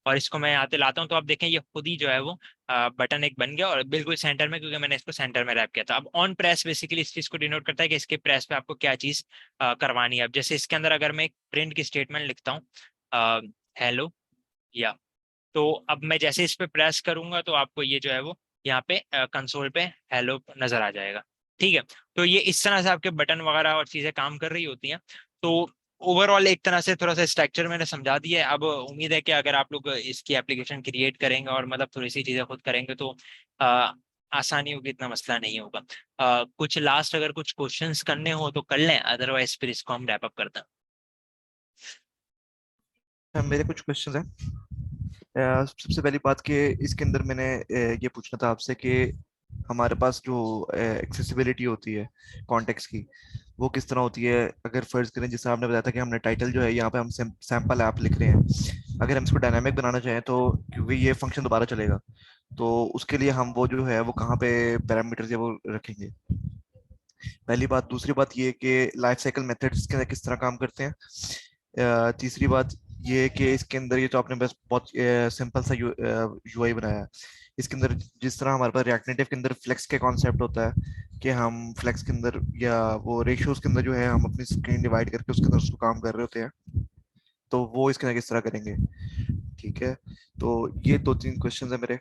Speaker 1: और इसको मैं यहाँ पे लाता हूँ, तो आप देखें ये खुद ही जो है वो बटन एक बन गया और बिल्कुल सेंटर में, क्योंकि मैंने इसको सेंटर में रैप किया था। अब ऑन प्रेस बेसिकली इस चीज को डिनोट करता है कि इसके प्रेस पे आपको क्या चीज करवानी है। अब जैसे इसके अंदर अगर मैं एक प्रिंट की स्टेटमेंट लिखता हूँ हेलो, या, तो अब मैं जैसे इस पे प्रेस करूंगा तो आपको ये जो है वो यहाँ पे कंसोल पे हेलो नजर आ जाएगा, ठीक है। तो ये इस तरह से आपके बटन वगैरह और चीजें काम कर रही होती हैं। तो ओवरऑल एक तरह से थोड़ा सा स्ट्रक्चर मैंने समझा दिया है। अब उम्मीद है कि अगर आप लोग इसकी एप्लीकेशन क्रिएट करेंगे और मतलब थोड़ी सी चीजें खुद करेंगे तो आ, आसानी होगी, इतना मसला नहीं होगा। कुछ लास्ट अगर कुछ क्वेश्चंस करने हो तो कर लें, अदरवाइज फिर इसको हम रैप अप करते हैं।
Speaker 3: मेरे कुछ क्वेश्चंस हैं। सबसे पहली बात कि इसके अंदर मैंने ये पूछना था आपसे कि हमारे पास जो एक्सेसिबिलिटी होती है कॉन्टेक्स्ट की, वो किस तरह होती है। अगर फर्ज करें, जैसे आपने बताया था कि हमने टाइटल जो है यहाँ पे हम सैंपल ऐप लिख रहे हैं, अगर हम इसको डायनामिक बनाना चाहें तो, क्योंकि ये फंक्शन दोबारा चलेगा, तो उसके लिए हम वो जो है वो कहाँ पे पैरामीटर्स है वो रखेंगे, पहली बात। दूसरी बात ये कि लाइफ साइकिल मेथड्स के अंदर किस तरह काम करते हैं। तीसरी बात ये कि इसके अंदर ये तो आपने बस बहुत सिंपल सा यूआई बनाया है। इसके अंदर जिस तरह हमारे पास रिएक्ट नेटिव के अंदर फ्लेक्स के कॉन्सेप्ट होता है कि हम फ्लेक्स के अंदर या वो रेशियोज के अंदर जो है हम अपनी स्क्रीन डिवाइड करके उसके अंदर उसको काम कर रहे होते हैं, तो वो इसके अंदर किस तरह करेंगे। ठीक है, तो ये दो तीन क्वेश्चन है मेरे,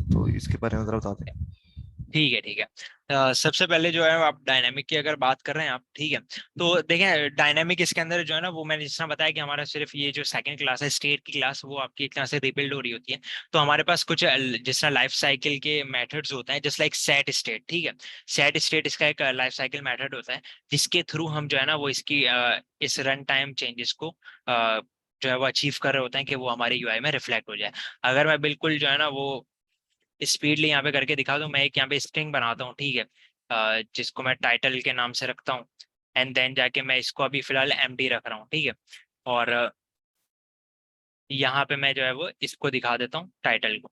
Speaker 3: तो इसके बारे में जरा बता दें।
Speaker 1: ठीक है, ठीक है। सबसे पहले जो है आप डायनामिक की अगर बात कर रहे हैं आप, ठीक है, तो देखें डायनामिक इसके अंदर जो है ना, वो मैंने जिस तरह बताया कि हमारा सिर्फ ये जो सेकंड क्लास है स्टेट की क्लास, वो आपकी एक तरह से रिबिल्ड हो रही होती है। तो हमारे पास कुछ जिस तरह लाइफ साइकिल के मेथड्स होते हैं, जस्ट लाइक सेट स्टेट, ठीक है। सेट स्टेट इसका एक लाइफ साइकिल मेथड होता है, जिसके थ्रू हम जो है ना वो इसकी इस रन टाइम चेंजेस को जो है वो अचीव कर रहे होते हैं कि वो हमारे यूआई में रिफ्लेक्ट हो जाए। अगर मैं बिल्कुल जो है ना वो स्पीडली यहाँ पे करके दिखा दूं, मैं एक यहाँ पे स्ट्रिंग बनाता हूँ, ठीक है, जिसको मैं टाइटल के नाम से रखता हूँ। एंड देन जाके मैं इसको अभी फिलहाल एमडी रख रहा हूँ, ठीक है। और यहाँ पे मैं जो है वो इसको दिखा देता हूँ टाइटल को,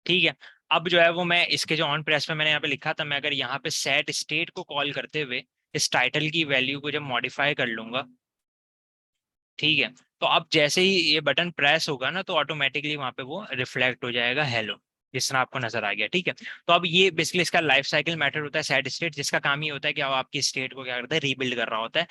Speaker 1: ठीक है। अब जो है वो मैं इसके जो ऑन प्रेस पे मैंने यहाँ पे लिखा था, मैं अगर यहाँ पे सेट स्टेट को कॉल करते हुए इस टाइटल की वैल्यू को जब मॉडिफाई कर लूंगा, ठीक है, तो अब जैसे ही ये बटन प्रेस होगा ना, तो ऑटोमेटिकली वहां पे वो रिफ्लेक्ट हो जाएगा हेलो, जिस तरह आपको नजर आ गया, ठीक है। तो अब ये बेसिकली इसका लाइफ साइकिल मैटर होता है सेट स्टेट, जिसका काम ही होता है कि अब आपकी स्टेट को क्या करता है, रीबिल्ड कर रहा होता है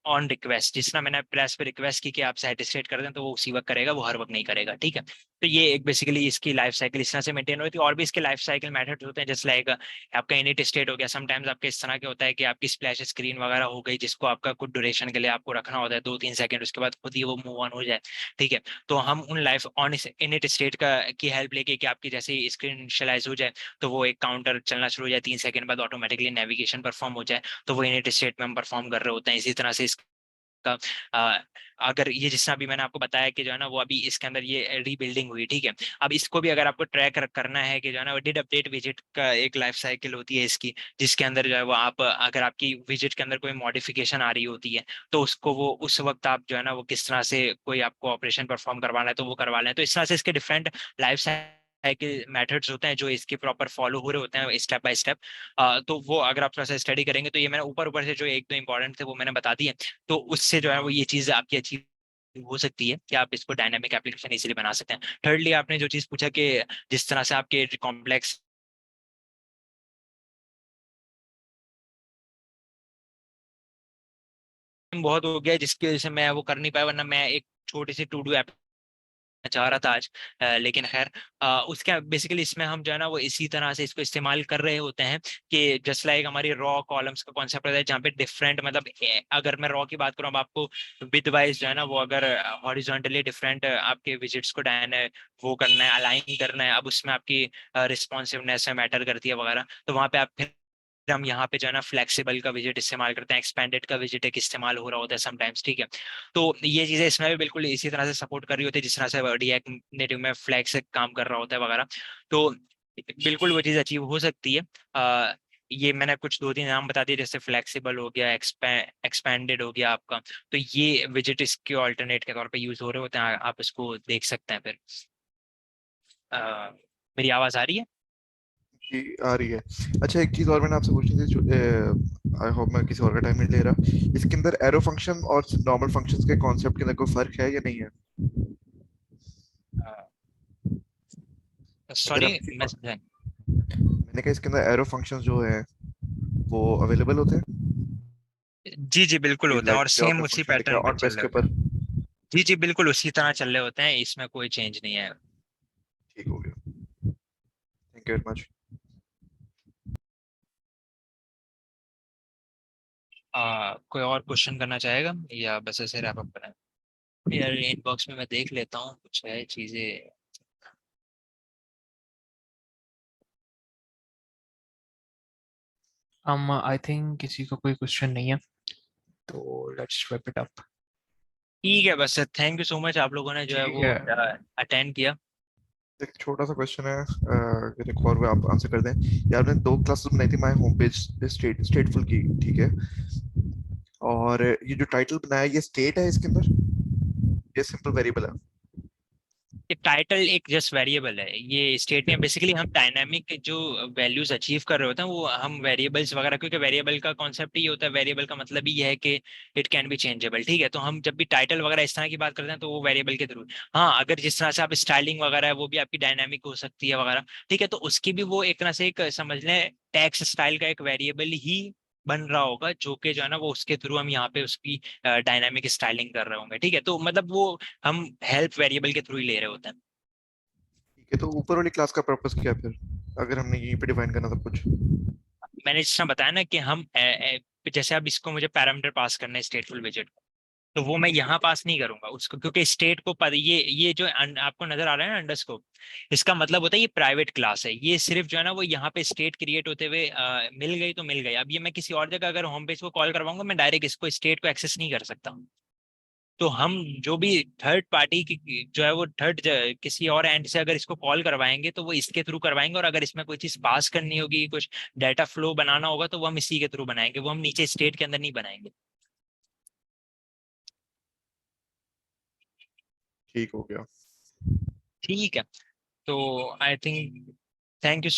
Speaker 1: ऑन रिक्वेस्ट। जिस तरह मैंने प्रेस पे रिक्वेस्ट की कि आप सेट स्टेट कर दें, तो वो उसी वक्त करेगा, वो हर वक्त नहीं करेगा, ठीक है। तो ये एक बेसिकली इसकी लाइफ साइकिल इस तरह से मेंटेन होती है। और भी इसके लाइफ साइकिल मैथड्स होते हैं, जैसे लाइक आपका इनिट स्टेट हो गया। समटाइम्स आपके इस तरह के होता है कि आपकी स्प्लैश स्क्रीन वगैरह हो गई, जिसको आपका कुछ ड्यूरेशन के लिए आपको रखना होता है 2-3 सेकंड, उसके बाद खुद ही वो मूव ऑन हो जाए, ठीक है। तो हम उन लाइफ ऑन इनिट स्टेट का की हेल्प लेके कि आपकी जैसे ही स्क्रीन इनिशियलाइज हो जाए, तो वो एक काउंटर चलना शुरू हो जाए, 3 सेकंड बाद ऑटोमेटिकली नेविगेशन परफॉर्म हो जाए, तो वो इनिट स्टेट में हम परफॉर्म कर रहे होते हैं। इसी तरह से का अगर ये जिस तरह अभी मैंने आपको बताया कि जो है ना वो अभी इसके अंदर ये रीबिल्डिंग हुई, ठीक है। अब इसको भी अगर आपको ट्रैक करना है कि जो है ना वो डिड अपडेट विजिट का एक लाइफ साइकिल होती है इसकी, जिसके अंदर जो है वो आप अगर आपकी विजिट के अंदर कोई मॉडिफिकेशन आ रही होती है, तो उसको वो उस वक्त आप जो है ना वो किस तरह से कोई आपको ऑपरेशन परफॉर्म करवाना है तो वो करवा लें। तो इस तरह से इसके डिफरेंट लाइफ साइकिल मेथड्स होते हैं जो इसके प्रॉपर फॉलो हो रहे होते हैं स्टेप बाय स्टेप। तो वो अगर आप थोड़ा सा स्टडी करेंगे, तो ये मैंने ऊपर ऊपर से जो एक दो इंपॉर्टेंट थे वो मैंने बता दिए, तो उससे जो है वो ये चीज आपकी अचीव हो सकती है कि आप इसको डायनामिक एप्लीकेशन इजीली बना सकते हैं। थर्डली आपने जो चीज पूछा कि जिस तरह से आपके कॉम्प्लेक्स बहुत हो गया है, जिसकी वजह से मैं वो कर नहीं पाया, वरना मैं एक छोटी सी टू डू ऐप चाह रहा था आज। लेकिन खैर उसका बेसिकली इसमें हम जो है ना वो इसी तरह से इसको इस्तेमाल कर रहे होते हैं कि जस्ट लाइक हमारी रॉ कॉलम्स का कॉन्सेप्ट रहता है, जहाँ पे डिफरेंट मतलब अगर मैं रॉ की बात करूँ, अब आपको विद वाइज जो है ना वो अगर हॉरिजॉन्टली डिफरेंट आपके विजिट्स को वो करना है, अलाइन करना है, अब उसमें आपकी रिस्पॉन्सिवनेस मैटर करती है वगैरह, तो वहाँ पे आप फिर हम यहाँ पे जो है ना फ्लेक्सिबल का विजिट इस्तेमाल करते हैं, एक्सपेंडेड का विजिट एक इस्तेमाल हो रहा होता है समटाइम्स, ठीक है। तो ये चीजें इसमें भी बिल्कुल इसी तरह से सपोर्ट कर रही होती है, जिस तरह से React नेटिव में फ्लैग से काम कर रहा होता है वगैरह। तो बिल्कुल वो चीज अचीव हो सकती है। ये मैंने कुछ 2-3 नाम बता दिए, जैसे फ्लेक्सिबल हो गया, एक्सपेंडेड हो गया आपका। तो ये विजिट इसके ऑल्टरनेट के तौर पे यूज हो रहे होते हैं, आप इसको देख सकते हैं फिर। मेरी आवाज आ रही है?
Speaker 3: जी आ रही है। अच्छा एक चीज और मैंने आपसे पूछनी थी, आई होप मैं किसी और का टाइम नहीं ले रहा। इसके अंदर एरो फंक्शन और नॉर्मल फंक्शंस के कॉन्सेप्ट के अंदर कोई फर्क है या नहीं है? अगर
Speaker 1: सॉरी,
Speaker 3: आप किसी
Speaker 1: मैं समझा नहीं।
Speaker 3: मैंने कहा इसके अंदर एरो फंक्शंस जो है वो अवेलेबल होते हैं
Speaker 1: जी जी बिल्कुल
Speaker 3: कि
Speaker 1: होते हैं,
Speaker 3: लाइक
Speaker 1: और
Speaker 3: जो
Speaker 1: सेम
Speaker 3: आपने
Speaker 1: उसी
Speaker 3: फंक्शन लिखा है
Speaker 1: पैटर्न पे
Speaker 3: ऑन
Speaker 1: चल
Speaker 3: प्रेस
Speaker 1: रहे
Speaker 3: के
Speaker 1: होते हैं।
Speaker 3: ऊपर?
Speaker 1: जी जी बिल्कुल उसी तरह चल रहे होते हैं, इसमें कोई चेंज नहीं है।
Speaker 3: ठीक हो गया। Thank you very much.
Speaker 1: कोई और क्वेश्चन करना चाहेगा या बस ऐसे रैप अप करें? यार इनबॉक्स में मैं देख लेता हूँ, कुछ है चीजें।
Speaker 4: आई थिंक किसी को कोई क्वेश्चन नहीं है, तो लेट्स रैप इट अप।
Speaker 1: ठीक है, बस थैंक यू सो मच आप लोगों ने जो है
Speaker 4: ठीक
Speaker 1: वो
Speaker 4: है।
Speaker 1: अटेंड किया।
Speaker 3: एक छोटा सा क्वेश्चन है, एक और आप आंसर कर दें। यार मैंने दो क्लासेस बनाई थी माय होम पेज स्टेटफुल की, ठीक है। और ये जो टाइटल बनाया ये स्टेट है इसके अंदर, ये सिंपल वेरिएबल है?
Speaker 1: ये टाइटल एक जस्ट वेरिएबल है, ये स्टेट में बेसिकली हम डायनामिक जो वैल्यूज अचीव कर रहे होते हैं वो हम वेरिएबल्स वगैरह, क्योंकि वेरिएबल का कॉन्सेप्ट ही होता है, वेरिएबल का मतलब ही है कि इट कैन बी चेंजेबल, ठीक है। तो हम जब भी टाइटल वगैरह इस तरह की बात करते हैं तो वो वेरिएबल के थ्रू। हाँ, अगर जिस तरह से आप स्टाइलिंग वगैरह है वो भी आपकी डायनामिक हो सकती है वगैरह, ठीक है, तो उसकी भी वो एक तरह से एक समझ लें टेक्स्ट स्टाइल का एक वेरिएबल ही बन रहा होगा, जो कि जो है ना वो उसके थ्रू हम यहाँ पे उसकी डायनामिक स्टाइलिंग कर रहे होंगे, ठीक है। तो मतलब वो हम हेल्प वेरिएबल के थ्रू ही ले रहे होते हैं।
Speaker 3: ठीक है, तो ऊपर वाली क्लास का पर्पस क्या है फिर, अगर हमने यहीं पे डिफाइन करना सब कुछ?
Speaker 1: मैंने जिस तरह बताया ना कि हम जैसे अब इसको मुझे पैरामीटर पास करना है स्टेटफुल विजेट, तो वो मैं यहाँ पास नहीं करूंगा उसको, क्योंकि स्टेट को ये जो आपको नजर आ रहा है ना अंडरस्कोप, इसका मतलब होता है ये प्राइवेट क्लास है। ये सिर्फ जो है ना वो यहाँ पे स्टेट क्रिएट होते हुए मिल गई तो मिल गई। अब ये मैं किसी और जगह अगर होम पेज को कॉल करवाऊंगा, मैं डायरेक्ट इसको स्टेट को एक्सेस नहीं कर सकता। तो हम जो भी थर्ड पार्टी की जो है वो किसी और एंड से अगर इसको कॉल करवाएंगे तो वो इसके थ्रू करवाएंगे, और अगर इसमें कोई चीज पास करनी होगी, कुछ डाटा फ्लो बनाना होगा, तो वो हम इसी के थ्रू बनाएंगे, वो हम नीचे स्टेट के अंदर नहीं बनाएंगे।
Speaker 3: ठीक हो गया।
Speaker 1: ठीक है। तो I think thank you so